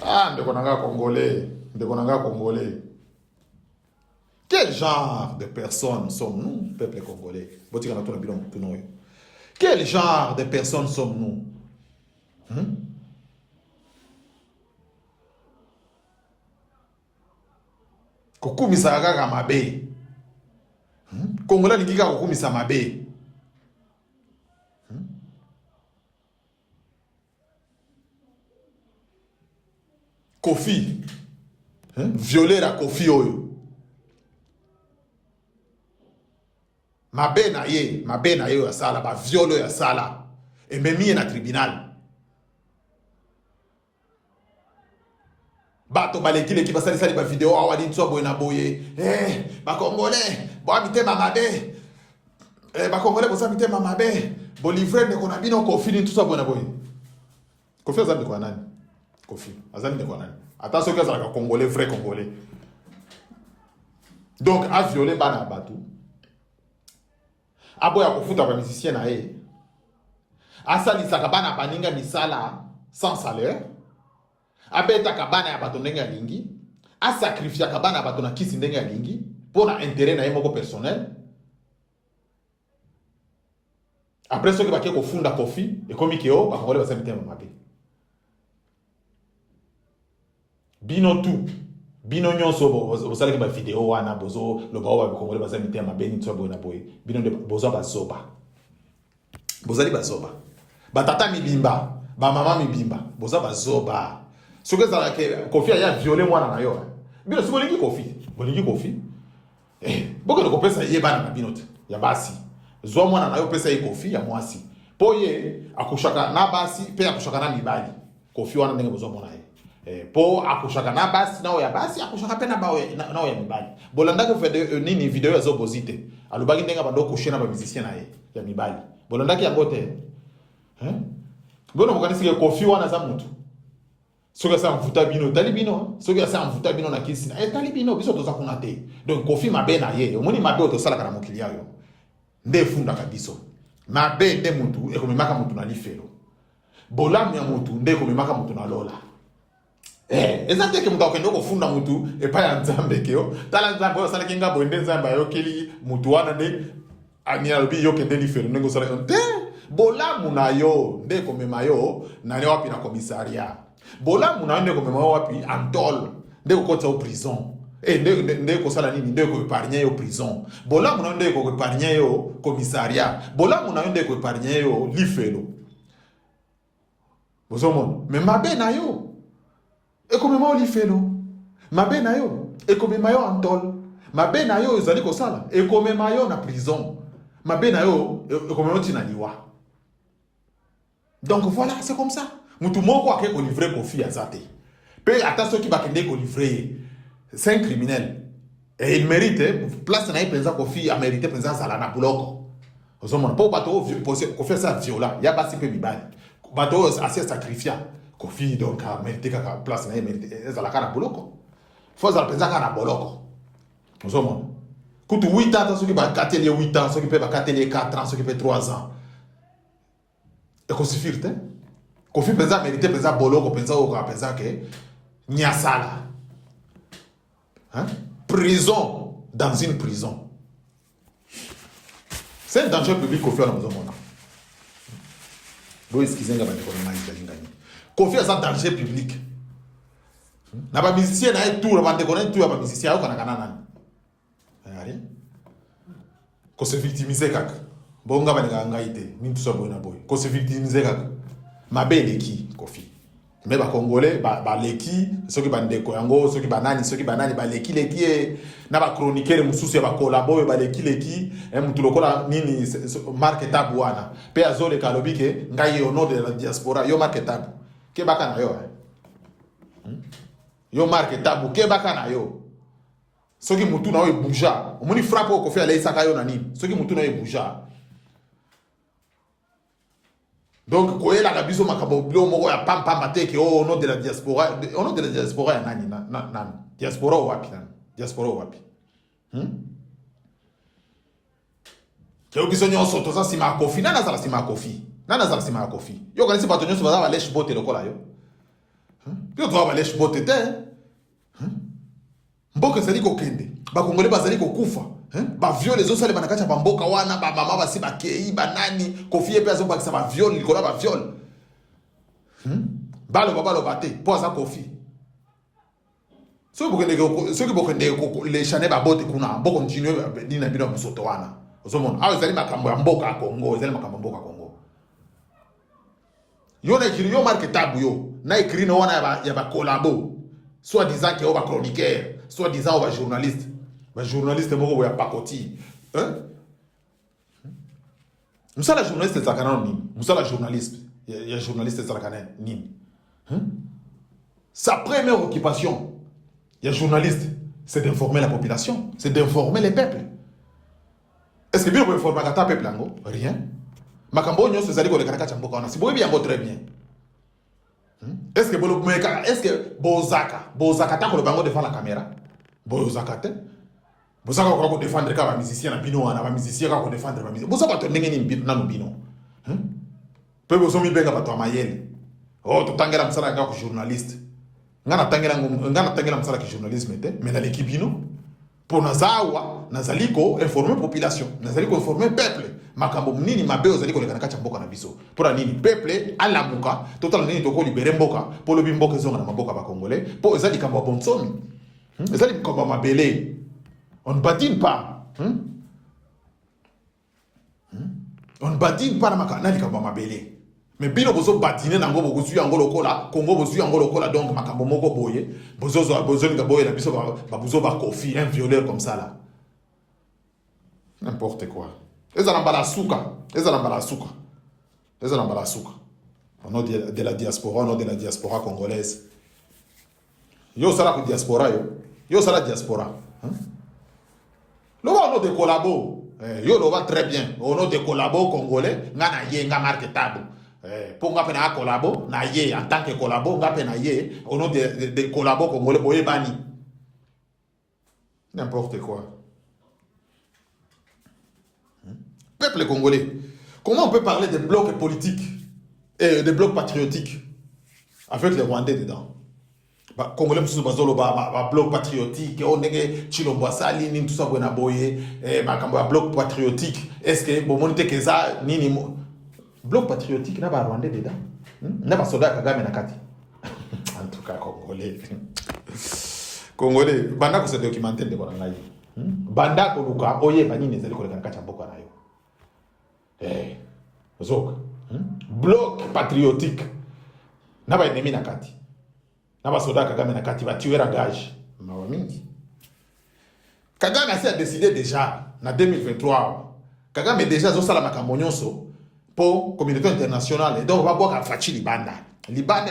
S1: Ah, Congolais. Quel genre de personnes sommes-nous, peuple congolais? Quel genre de personnes sommes-nous? Kokumisa kaka mabe. Congolais ni kika kokumisa mabe. Kofi. Violer la Kofi oyo. Mabe na ye ya sala, ba violo ya sala. Et même na tribunal. Bato baleki qui basali sali ba vidéo awadi tso boyena boye. Ba congolais, bo habiter mamabe. Ba congolais bo habiter mamabe. Bo livrer ne kona bino Kofi ni tso boyena boye. Kofi azali kwa nani? Kofi azali kwa nani? Attention que ça la congolais vrai congolais. Donc a violé bana batu. Aboya kofuta ba musicien na ye. Asali sakabana baninga misala sans salaire. Abeta kabana ya bato ndenge ya lingi, a sacrifier kabana ya bato na kisi ndenge ya lingi, pour na intérêt na ye moko personnel. Après ce que baki ko funda Kofi, et comme Ikeo, ba kongole basa mitema mabe. Bino tout, bino nyonso bo sala ke ba vidéo wana bozo lo ba ba kongole basa mitema mabe ni tsobo na boye. Bino de bozo ba zoba. Bozali ba zoba. Ba tata mibimba, ba mama mibimba, boza ba zoba. Ce que ça que Kofi a violé moi na yo. Bino siko lingi Kofi. Boke ko pesa ye bana na binote. Ya basi. Zo mwana na yo pesa ye Kofi ya mwasi. Po ye akushaka na basi pe akushaka na mibali. Kofi wana ndenge bozo mwana ye. Po akushaka na basi na ya basi akushaka pe na ba na ya mibali. Bolanda ko fait nini video ya zo bozite. Alubaki ndenge bando kushina ba musicien na ye ya mibali. Bolanda ki yangote. Bono mukanisi ke Kofi wana za mutu. Soki asa mvuta bino talibino soki asa mvuta bino na kisi na talibino biso toza kuna te donc Kofi mabe na ye omoni mabe otosala kana mokili yayo nde funda kabiso mabe nde mutu ekomemaka mutu na lifelo bolamu ya mutu nde ekomemaka mutu na lola eza te ke mutu akende kofunda mutu epa ya nzambe keo tala nzambe oyo asalaki ngabo ende nzambe ayokeli mutu wana nde ani alobi yokende lifelo ndenge osala te bolamu na yo nde ekomema yo nani wapi na komisaria bola muna ndeko mema wapi antol ndeko kota au prison ndeko sala nini ndeko épargner yo prison bola muna ndeko épargner yo commissariat bola muna ndeko épargner yo lifelo bozomon mais mabe na yo ekomema lifelo mabe na yo ekomema yo antol mabe na yo ezali ko sala ekomema yo na prison mabe na yo ekomema tina liwa. Donc voilà, c'est comme ça. Mutu moko ake ko livrer Kofi azate. Pe attention qui va kende ko livrer. C'est un criminel. Et il mérite place na penza Kofi a mérité présence à la na buloko. Ozomona po bato Kofi ça viola. Ya basi pe mibali. Bato assez sacrifiant. Kofi donc a mérité ka place na mérité za la kana buloko. Faut za penza kana boloko. Ozomona. Kutu 8 ans ceux qui va katelier 8 ans, ceux qui peut ba katelier 4 ans, ceux qui peut 3 ans. Et qu'on suffit, Kofi penza mérité penza boloko penza oka penza que nyasala. Hein? Prison dans une prison. C'est un danger public Kofi à la maison mona. Do eskizenga ba ndeko na ngani. Kofi a un danger public. Na ba musicien na tout ba ndeko na tout ba musicien ko na kanana. Ari. Ko se victimiser kaka. Bonga ba ndeka ngaite, ni tout ça bona boy. Ko se victimiser kaka. Mabele ki Kofi. Mais ba congolais ba leki, ceux qui ba ndeko yango, ceux qui banani ba leki na ba chroniqueur mususu ba collabo ba leki mutu lokola nini marque tabu wana. Pe azole kalobi ke ngai au nom de la diaspora yo marque tabu. Ke baka na yo. Yo marque tabu ke baka na yo. Soki mutu na yo bouja, omoni frappe ko Kofi ala isaka yo na nini. Soki mutu na yo bouja. Donc, quand il a la biso makabo blo moko ya pam pam bateke au nom de la diaspora, au nom de la diaspora nani na diaspora wapi nani diaspora wapi Kyo biso nyonso toza sima Kofi nana zala sima Kofi yo kanisi bato nyonso baza ba lèche bote lokola yo yo to ba lèche bote te mboka zali ko kende ba kongole bazali ko kufa ba viole zo sale banakacha ba mboka wana ba mama basi ba kei ba nani Kofi epe azo bakisa ba viole likola ba viole balo bate po za Kofi so bokende les chané ba bote kuna boko continuer dina bino musoto wana ozomona awe zali makambo ya mboka ya Congo zali makambo mboka ya Congo yo na écrit yo marque tabu yo na écrit no wana ya ba collabo soit disant que on va chroniqueur soit disant on va journaliste. Mais journaliste moko ya pakoti musala journaliste zakana nini musala journaliste ya journaliste zakana nini sa première occupation ya journaliste c'est d'informer la population, c'est d'informer les peuples. Est-ce que bien pour informer kata peuple ngo rien makambo nyonso zali ko le kanaka chamboka wana si boyebi yango très bien. Est-ce que bolo meka est-ce que bozaka ta ko le bango devant la caméra bozaka te bozaka ko défendre ka ba musicien na bino wana ba musicien ka ko défendre ba musicien bozaka to ndenge ni na no bino pe bozomi benga bato amayele to tangela msala ka ko journaliste ngana tangela msala ki journalisme te mais na l'équipe bino pour nazawa nazaliko informer population nazaliko informer peuple makambo nini mabe ozali ko lekana ka chamboka na biso pour nini peuple alamuka total nini to ko libérer mboka pour le bimboka zonga na maboka ba congolais pour ezali kamba bonsomi ezali kamba mabele. On ne badine pas. On ne badine pas na makanali kamba mabele. Mais bino bozo badine na ngo bozu yango lokola, Congo bozu yango lokola donc makambo moko boye, bozo nga boye na biso ba bozo ba Kofi, un violeur comme ça là. N'importe quoi. Ezala mbala suka. Au nom de la diaspora, au nom de la diaspora congolaise. Yo sala ko diaspora yo sala diaspora. Lo va de collabo, yo lo va très bien. Au nom de collabo congolais, ngana ye nga marque tabu. Pour nga pena collabo na ye en tant que collabo nga pena ye au nom de collabo congolais boye bani. N'importe quoi. Peuple congolais. Comment on peut parler de blocs politiques et de blocs patriotiques avec les Rwandais dedans? Congolais mususu bazolo ba bloc patriotique on nenge Chilombo Sali ni tout ça bwana boye makambo ya bloc patriotique est-ce que bon monite que ça nini bloc patriotique na ba Rwandais dedans na ba soda Kagame na kati en tout cas congolais banda ko se documenter de bona ngai banda ko luka oye ba nini ezali ko lekana kacha mboka na yo zoka bloc patriotique na ba ennemi na kati na soda Kagame na kati ba tuer à gage mawa mingi. Kagame a décidé déjà en 2023 Kagame déjà zo sala makambo nyonso pour communauté internationale donc ba boka fachi libanda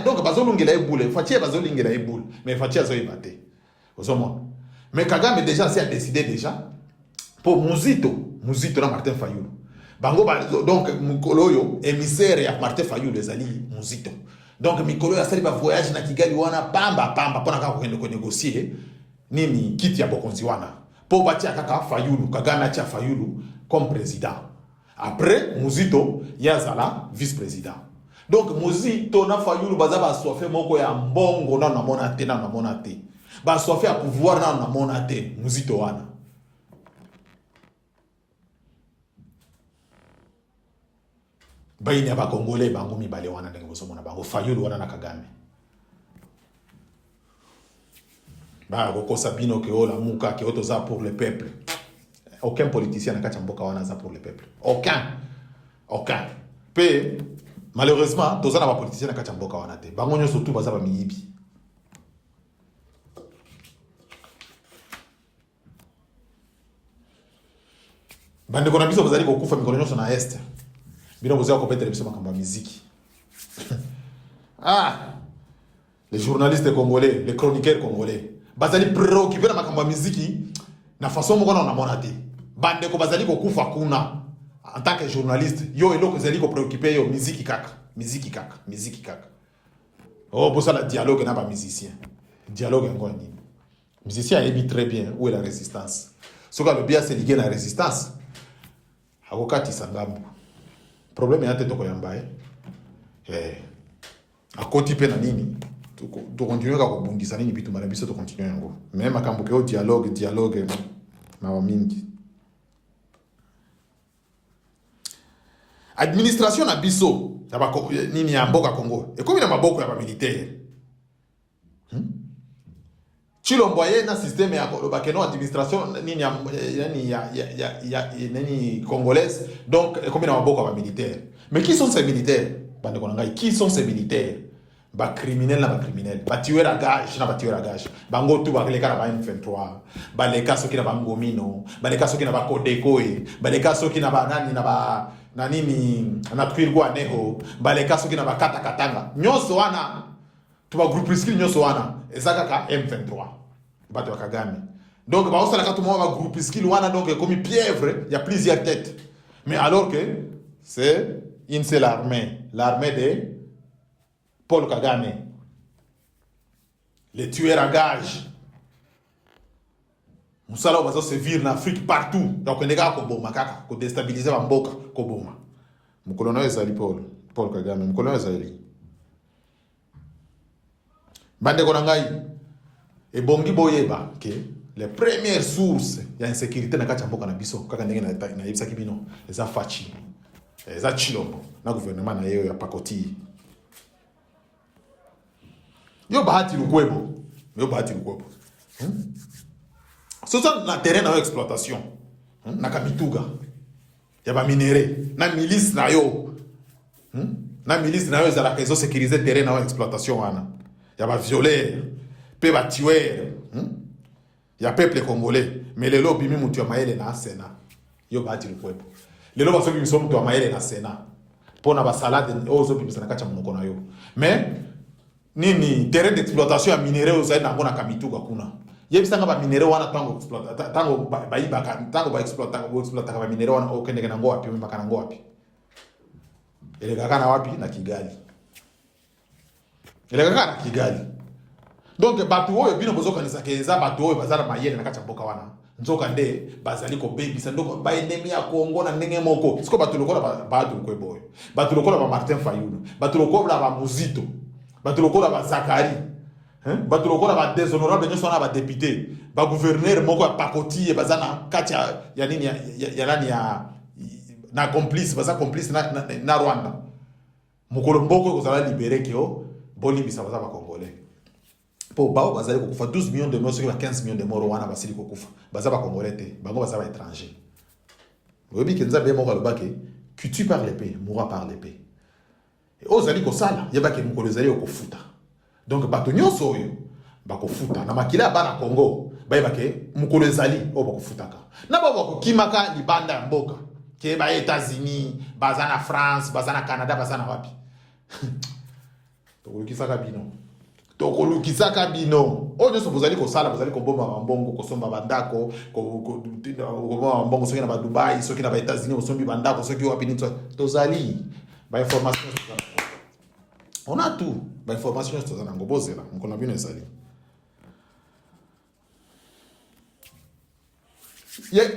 S1: donc bazolungela ebule fachi bazolingela ebule mais fachi azo ibate ozomona mais Kagame déjà a décidé déjà pour Muzito na Martin Fayulu bango donc mukolo yo émissaire ya Martin Fayulu ezali Muzito. Donc mikolo ya sali ba voyage na Kigali wana pamba pona kaka kwenda ko négocier nini kiti ya bokonzi wana po batia kaka Fayulu Kagame atia Fayulu comme président après Muzito yazala vice-président Donc mozi tona Fayulu baza ba soifé moko ya mbongo na na mona te na mona te ba soifé à pouvoir na mona te mozi to wana baini ba congolais bango mibale wana ndenge boso mona bango Fayulu wana na Kagame ba ko Sabino ke ola muka ke oto za pour le peuple. Aucun politicien n'a qu'à mboka wana za pour le peuple. Aucun. Pe malheureusement, tous les politiciens n'a qu'à mboka wana te. Bango nyo surtout baza ba miyibi. Bande kona biso bazali ko kufa mikolo nyo na est. Bino boza ko petere biso makamba muziki. Les journalistes congolais, les chroniqueurs congolais, bazali préoccupé na makamba muziki na façon moko na mona te. Bande ko bazali ko kufa kuna. En tant que journaliste, yo eloko zali ko préoccupé yo musique kaka. Oh pour ça le dialogue n'a pas musicien. Dialogue encore ni. Musicien il très bien où est la résistance. Ce que le bien c'est lié na résistance. Akokati sangambu. Problème yate to ko yamba akoti pe na nini to continuer ka ko bundisa nini bitu mara biso to continuer yango. Même akambo ke dialogue na mingi. Administration na biso nini ya mboka Congo et comme na maboko ya ba militaire Chilombo ye na système ya bakeno administration nini ya nini congolaise donc comme na maboko ya ba militaire. Mais qui sont ces militaires? Bande konangai, qui sont ces militaires? Ba criminel ba tueur à gage na ba tueur à gage bango tu ba leka na ba M23 ba leka soki na ba ngomino ba leka soki na ba Kodekoi ba leka soki na ba nani na ba na nini na twirwa neho ba leka soki na ba katanga nyoso wana tu ba groupuscule nyoso wana ezaka ka M23 ba to Kagame donc ba osala ka tout mo ba groupuscule wana donc comme pièvre il y a plusieurs têtes mais alors que c'est une seule l'armée de Paul Kagame, les tueurs à gages. Moussala va se vivre en Afrique partout. Donc on est là pour bomber, pour déstabiliser la mboka, pour bomber. Mon colonel Ezali Paul Kagame, mon colonel Ezali. Bande konangai et bongi boyeba que les premières sources d'insécurité na kati mboka na biso kaka ndenge na yebisa kibino eza fachi. Eza Chilombo na gouvernement na yeo ya pakoti. Yo bahati lukwebo. C'est ça na terrain na exploitation. Na kamituga. Ya ba minéré, na milice na yo. Na milice na yo za la kazo sécuriser terrain na exploitation wana. Ya ba violer, pe ba tuer. Ya peuple congolais, mais le lobby mi mutu ya maele na Sénat. Yo bahati lukwebo. Le lobby so bi so mutu ya maele na Sénat. Pona ba salade ozo bi bisana kacha munoko na yo. Mais nini terrain d'exploitation ya minéraux ozaina na ngona kamituga kuna yebisanga ba minéraux wana tango exploiter ba minéraux wana okende kana ngo wapi mbaka ngo wapi ele kakana wapi na Kigali donc batu oyo bino bozoka nisakeza batu oyo bazala mayele na kacha mboka wana nzoka nde bazali ko baby sandoko ba endemi ya Kongo na ndenge moko siko batu lokola batu kweboyo batu lokola ba Martin Fayulu batu lokola ba Muzito batu lokola ba Zakari batu lokola ba déshonorable nyo sona ba député ba gouverneur moko ya pakoti bazana kacha ya nini ya nani ya na complice baza complice na Rwanda mukolo mboko ko zala libérer kyo boli bisa baza ba congolais po bao bazali ko kufa 12 millions de morts sur 15 millions de morts wana basili ko kufa baza ba congolais te bango baza ba étranger obi kenza be moko lobake que tu par l'épée mourra par l'épée. Et ozali ko sala yebake mukolo ezali okufuta donc bato nyonso oyo bakofuta na makila bana Congo bayebake mukolo ezali o bakofutaka na babo kimaka libanda ya mboka ke ba États-Unis bazana France bazana Canada bazana wapi tokolukisaka bino oyo nyonso bozali kosala bozali kobomba mambongo kosomba bandako kobomba mambongo soki na ba Dubai soki na ba États-Unis osombi bandako soki wapi nitso tozali ba information on a tout ba information tozana ngobozela mkono bino ezali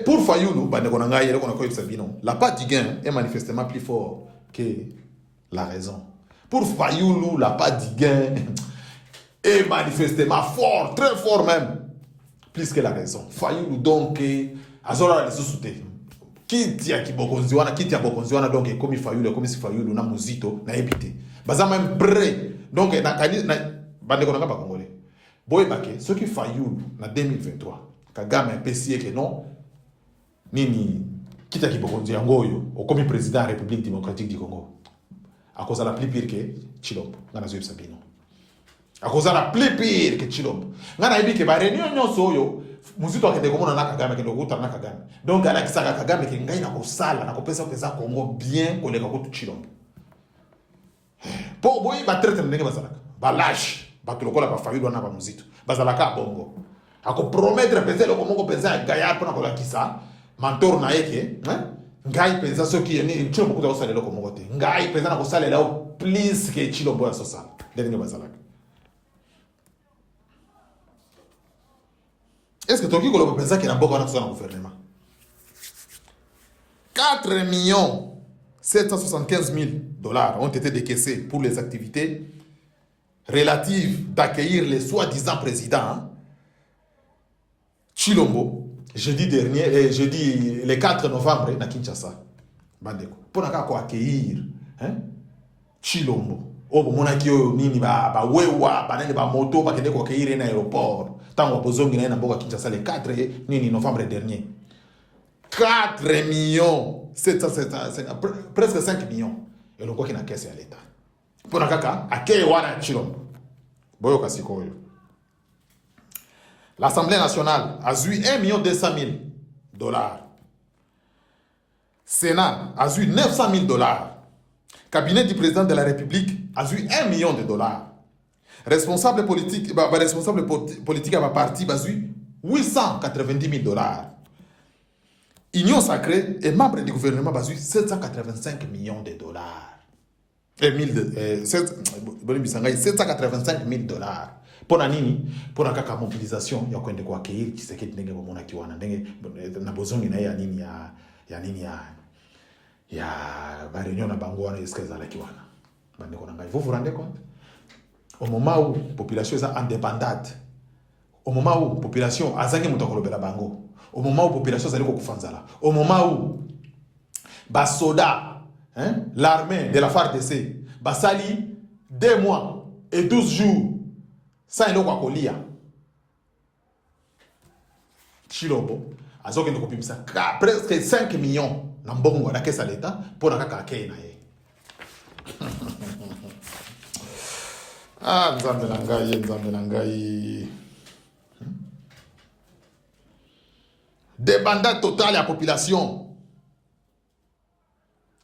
S1: pour Fayulu bande konanga yele kona ko sabino la part du gain est manifestement plus fort que la raison Pour Fayoulou, la pas d'Iguin est manifestement fort, très fort même. Plus que la raison. Fayoulou donc, Azora les sous-soutés. Qui tia Bokonziwana, donc, comme Fayoulou, comme si Fayoulou, na Muzito, na ébité. Baza même prêt. Donc, bande konanga pas congolais. Boy Baké, ce qui Fayoulou, na 2023, Kagame a pesé que non, nini, quitte qui Bokonzi Angoyo, au comme président de la République démocratique du Congo. À cause de la plus pire que Chilombo, ngana zoe Sabino. À cause de la plus pire que Chilombo. Ngana ibi que ba réunion nyonso yo, muzito akende komona na Kagame kende kuta na Kagame. Donc ala kisaka Kagame ke ngai na kosala na kopesa pesa Congo bien koleka ko Chilombo. Po boy ba traite ndenge bazalaka. Ba lâche, ba tulokola ba Fayoulou na ba muzito. Bazalaka bongo. Ako promettre pesa le Congo pesa gaya pona kola kisa, mentor na yeke, hein? Ngai pensa soki ni Chilombo kuta osala loko mokote. Ngai pensa na kosala lao please ke Chilombo ya sosala. Ndenge bazalaka. Est-ce que Toki Kolo pensa qu'il y a un bon gouvernement? 4 775 000 dollars ont été décaissés pour les activités relatives d'accueillir les soi-disant présidents Chilombo, jeudi le 4 novembre, à Kinshasa. Pour accueillir Chilombo. Oh, monaki nini ba wewa ba nene ba moto ba kende ko accueillir na aéroport. Tango bozongi na mboka Kinshasa le 4 nini novembre dernier. 4 millions 700 presque 5 millions. Et l'on quoi qui na caisse à l'état. Pour nakaka accueillir wana Chilombo. Boyo kasikoyo. L'Assemblée nationale a eu 1 200 000 dollars. Sénat a eu 900 000 dollars. Cabinet du président de la République a eu 1 million de dollars. Responsable politique à ma parti a eu 890 000 dollars. Union sacrée et membre du gouvernement a eu 785 millions de dollars. 785 000 dollars. Pour la nini, pour la mobilisation, il y a quoi de quoi accueillir qui s'est quitté dans mon akiwana. Na bozongi na ya nini ya ba réunion na bango wana eske za la kiwana. Bande ko ngai. Vous vous rendez compte? Au moment où la population est indépendante, au moment où la population azangi mutakolobela bango, au moment où la population zali ko kufanzala, au moment où ba soda, l'armée de la FARDC, ba sali 2 mois et 12 jours sans eloko akolia. Chilombo azoke ndoko pimisa presque 5 millions na mbongo na kesa l'État pour na kaka akei na ye. Ah, nzambe na ngai. Débandade totale à la population.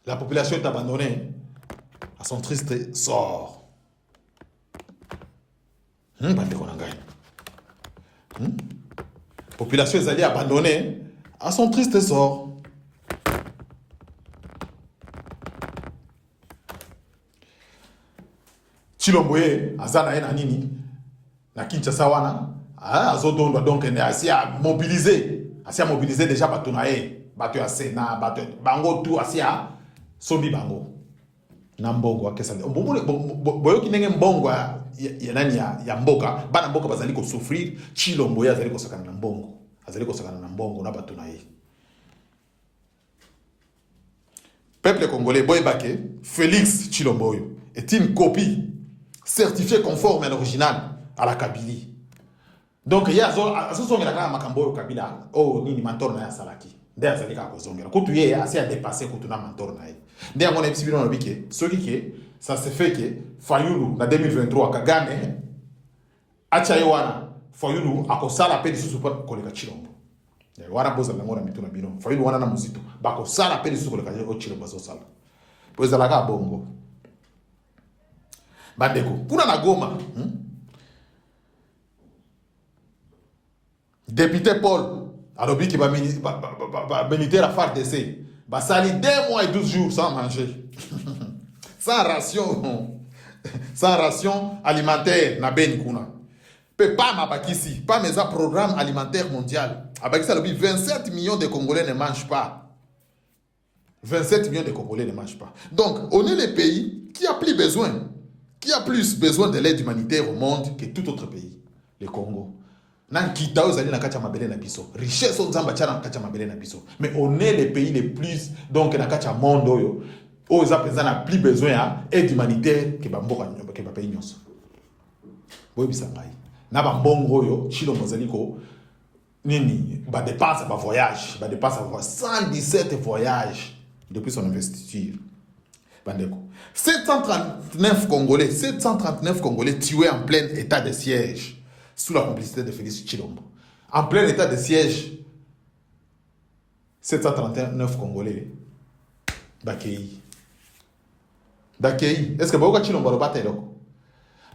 S1: La population est abandonnée à son triste sort. Bande ko na ngai. Population est allée abandonnée à son triste sort. Chilomboye azana ena nini na Kinshasa wana azodondwa donc ne asia mobiliser déjà bato na ye bato ya Sénat bato bango tout asia sobi bango na mbongo akesa boyo kinenge mbongo ya nani ya mboka bana mboka bazali ko souffrir. Chilomboye azali ko sakana na mbongo na bato na ye. Peuple congolais boy baké Félix Chilomboye est une copie certifié conforme à l'original à la Kabylie. Donc il y a azozongela kama makambo Kabila nini mentor na ya salaki nde azali ka kozongela kutu ye asi a dépasser kutu na mentor na ye nde ngona ebisibino na bike soki ke ça se fait que Fayoulou na 2023 Kagame acha yewana Fayoulou akosala pe disusu pour koleka Chilombo wana boza na ngona mituna bino Fayoulou wana na muzito bakosala pe disusu koleka Chilombo azosala poza la ka bongo. Bandeko, kuna na Goma, député Paul, alobi qui va militaire à FARDC, va sali 2 mois et 12 jours sans manger. sans ration alimentaire na ben kuna. Pe pas ma bakisi, pas mes programme alimentaire mondial. Abakisi alobi 27 millions de Congolais ne mangent pas. 27 millions de Congolais ne mangent pas. Donc, on est le pays qui a plus besoin de l'aide humanitaire au monde que tout autre pays, le Congo. Richesse mais on est le pays le plus, donc na kacha monde oyo oza pesa na plus besoin d'aide humanitaire que bamboka que ba pays nyonso. Boy bisangai na bambongo oyo chilo mozaliko nini ba dépense ba voyage 117 voyages depuis son investiture. Bandeko 739 Congolais tués en plein état de siège sous la complicité de Félix Tshilombo. En plein état de siège, 739 Congolais bakei. Est-ce que Boka Tshilombo robata eloko?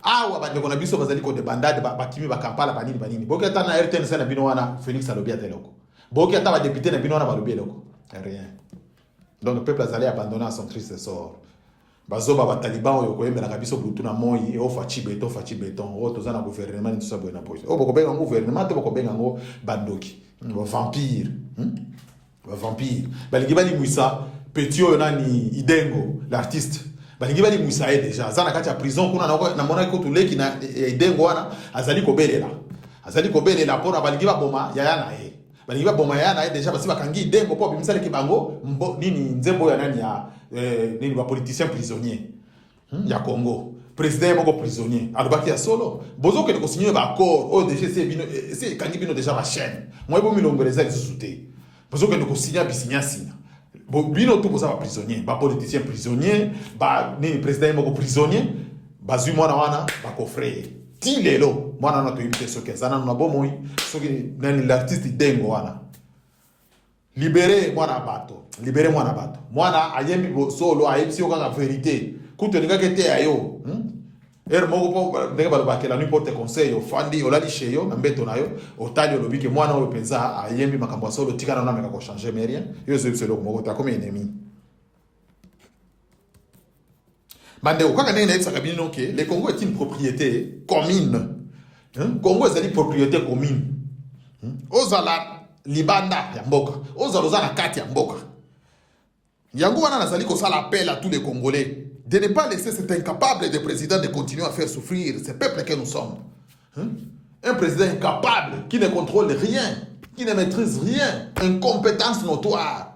S1: Ah wa bandeko na biso bazali ko de bandade bakimi ba Kampala banini. Boka ta na RTNC na bino wana Félix alobia teloko. Boka ta ba député na bino wana balobia eloko. Rien. Donc le peuple azali abandonné à son triste sort. Bazoba ba taliban oyo koyembela kabiso butu na moi o fachi beton o tozana gouvernement ni tusa boena boy o boko benga gouvernement to boko benga ngo bandoki ba vampire balingi bali muisa petit oyo nani Idengo l'artiste balingi bali muisa déjà zana kati ya prison kuna na mona ko tuleki na Idengo wana azali kobelela pona balingi ba boma yaya na ye balingi ba boma yaya na ye déjà basi bakangi Idengo po bimisale ki bango nini nzembo ya nani ya nini ba politicien prisonnier ya Congo président moko prisonnier alobaki ya solo bozo ke ko signer ba accord o déjà c'est kangi bino déjà ba chaîne moi bo milongeleza lisuté bozo ke ko signer bisinya bino to boza ba prisonnier ba politicien prisonnier ba nini président moko prisonnier bazui mwana wana ba coffre ti lelo mwana na to yibite soke sana na bomoi soki nani l'artiste Dengo wana libérer mwana bato mwana ayembi solo ayebisi okanga vérité kuto ninga kete ayo moko po ndenge balobakela n'importe conseil ofandi olali cheyo na mbeto nayo otali olobike mwana oyo penza ayembi makambo solo tikana na meka ko changer mais rien yo c'est le moko ta comme ennemi mande okaka ndenge na etsaka bino ke le Congo est une propriété commune Congo est une propriété commune ozala libanda ya mboka ozaloza na kati ya mboka yango wana nazali ko sala appel à tous les Congolais de ne pas laisser cet incapable de président de continuer à faire souffrir ce peuple que nous sommes. Un président incapable qui ne contrôle rien, qui ne maîtrise rien, incompétence notoire.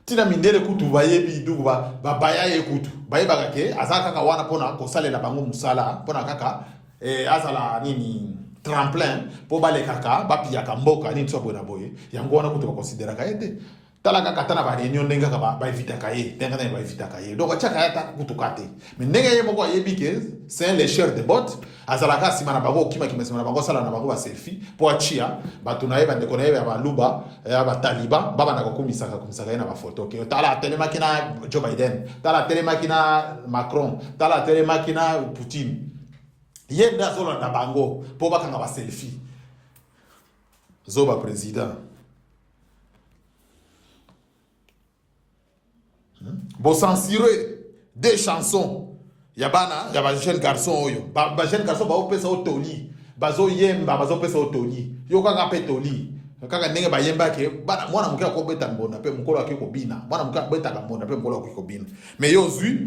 S1: Tina mindele kutu bayebi dugu ba bayaye kutu bayeba kake azaka kaka wana pona ko salela bango musala pona kaka azala nini tremplin pour bale kaka bapi ya kamboka ni tso bona boye yango wana kutoka considérer ka ete tala kaka tana ba réunion ndenga ka ba evita ka ye tenga na ba evita ka ye donc achaka ya ta kutoka te mais ndenga ye moko yebi ke c'est un lécheur de bottes azala ka simana bango kima simana bango sala na bango ba selfie pour achia batuna ye bande kona ye ba luba ya ba taliban baba na ko kumisaka na ba photo ke tala telema kina Joe Biden tala telema kina Macron tala telema kina Poutine yenda zolo na bango po bakanga ba selfie zoba président bo censurer des chansons ya ba jeune garçon oyo ba jeune garçon ba opesa otoli bazo yemba bazo pesa otoli yo kaka pe toli kaka ndenge ba yemba ke bana mwana mukia ko beta mbona pe mukolo akiko bina mwana mukia beta ka mbona pe mukolo akiko bina mais yo zui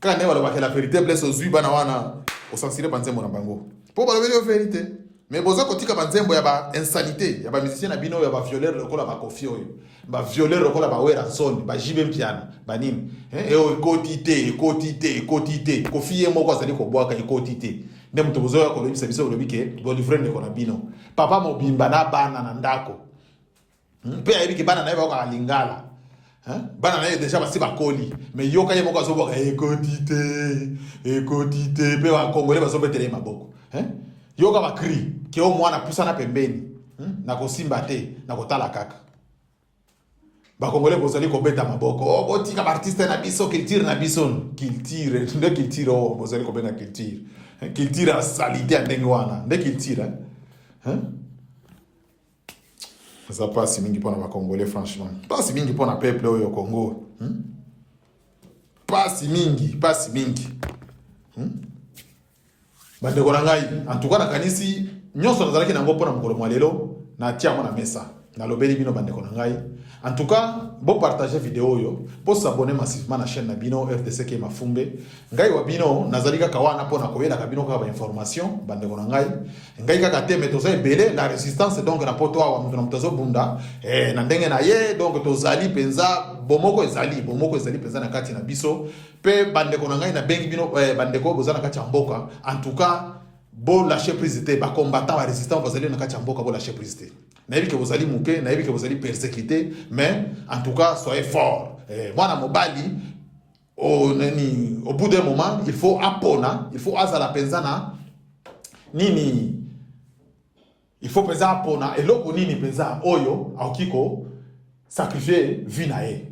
S1: kaka ne wala bakela vérité blesse zui bana wana o censurer banzembo na bango po ba lobeli vérité mais boza kotika banzembo ya ba insanité ya ba musicien na bino ya ba violeur lokola ba Koffi oyo ba violeur lokola ba Wera Son ba jibe mpiano ba nini e o ekotité Koffi moko azali ko bwaka ekotité ne muto bozo ya ko lobisa biso lobike bo livrer ne ko na bino papa mobimba na bana na ndako pe ayebiki bana na ba ko lingala bana na déjà basi bakoli mais yoka ye moko azobwaka ekotité pe ba Congolais bazobetele maboko yoka bakri ke o mwana pusana pembeni na kosimba te na kotala kaka ba Congolais bozali ko beta maboko o botika ba artiste na biso culture na biso culture o bozali ko benga culture a salité ndenge wana nde culture ça passe mingi pona ba Congolais franchement passe mingi pona peuple oyo Congo passe mingi bande ko ngai en tout cas na kanisi nyonso nazalaki na ngopona mukolo mwalelo na tia mona mesa na lobeli bino bandeko na ngai. En tout cas, bon partager vidéo yo, bon s'abonner massivement na chaîne na bino RDC ke mafumbe. Ngai wa bino nazali kaka wana pona koyela ka bino ka ba information bandeko na ngai. Ngai kaka te metoza ebele la résistance donc na poto wa mtu na mtozo bunda na ndenge na ye donc tozali penza bomoko ezali penza na kati na biso pe bandeko na ngai na bengi bino bandeko boza na kati ya mboka. En tout cas, bon lâcher prise te ba combattant ba résistant bazali na kati ya mboka bo lâcher prise te. Naïbi que vous allez mouquer, naïbi que vous allez persécuter, mais en tout cas, soyez forts. Moi, dans mon bali, au bout d'un moment, il faut apona, il faut azala penzana, nini, il faut penza apona, et l'autre nini penza oyo, aokiko, sacrifier vinae.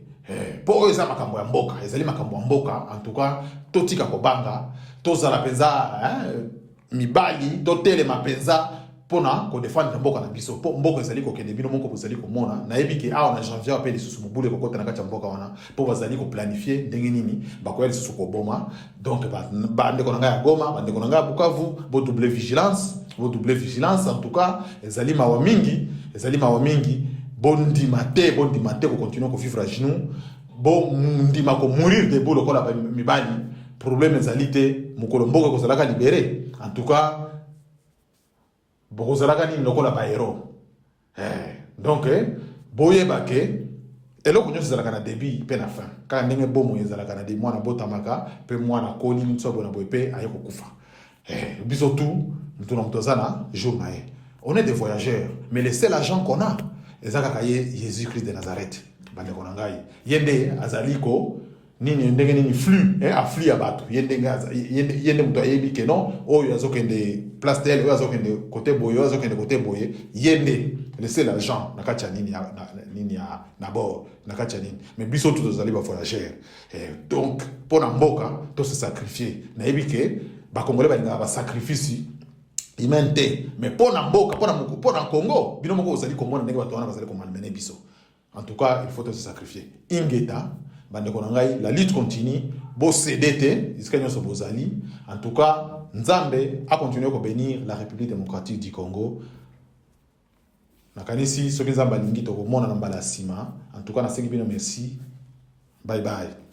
S1: Pour eux, ça makambo ya mboka, ezali makambo ya mboka, en tout cas, totika kobanga, tozala penza, mibali, totele mapenza, pona ko défendre mboka na biso po mboka ezali ko kende bino moko bozali ko mona na yebiki awa na janvier appel lisusu mobule ko kota na kati mboka wana po bazali ko planifier ndenge nini ba ko lisusu ko boma. Donc ba ndeko na nga Goma, ba ndeko na nga Bukavu, bo double vigilance en tout cas ezali mawa mingi bondimate ko continuer ko vivre à genoux bo ndima ko mourir de bolo ko la mibali problème ezali te mukolo mboka ko zalaka libéré. En tout cas bokozalaka nini lokola ba héros donc boye bake eloko nyonso ezalaka na début pe na fin kaka ndenge bomo ezalaka na début mwana botamaka pe mwana koni mutso bona boye pe aye kokufa biso tout mutuna mutozana jour na ye. On est des voyageurs mais le seul agent qu'on a ezaka kaye Jésus-Christ de Nazareth bande ko ngai yende azaliko nini ndenge nini flux afflux ya bato yende muto ayebi ke non oyo azokende place tel oyo azokende côté boye oyo azokende côté boye yende laisser l'argent na kacha nini na bord na kacha nini mais biso tout tozali ba voyageurs donc pour na mboka to se sacrifier na yebi ke ba congolais ba sacrifice imente mais pour na mboka pour na Congo bino moko ozali komona ndenge bato wana bazali ko malmener biso. En tout cas, il faut se sacrifier. Ingeta bandeko na ngai, la lutte continue, bo cédete, iskanyo so bozali. En tout cas, Nzambe a continué à bénir la République démocratique du Congo. Nakanisi soki Nzambe lingi to komona na mbala sima. En tout cas, na sengi bino merci. Bye bye.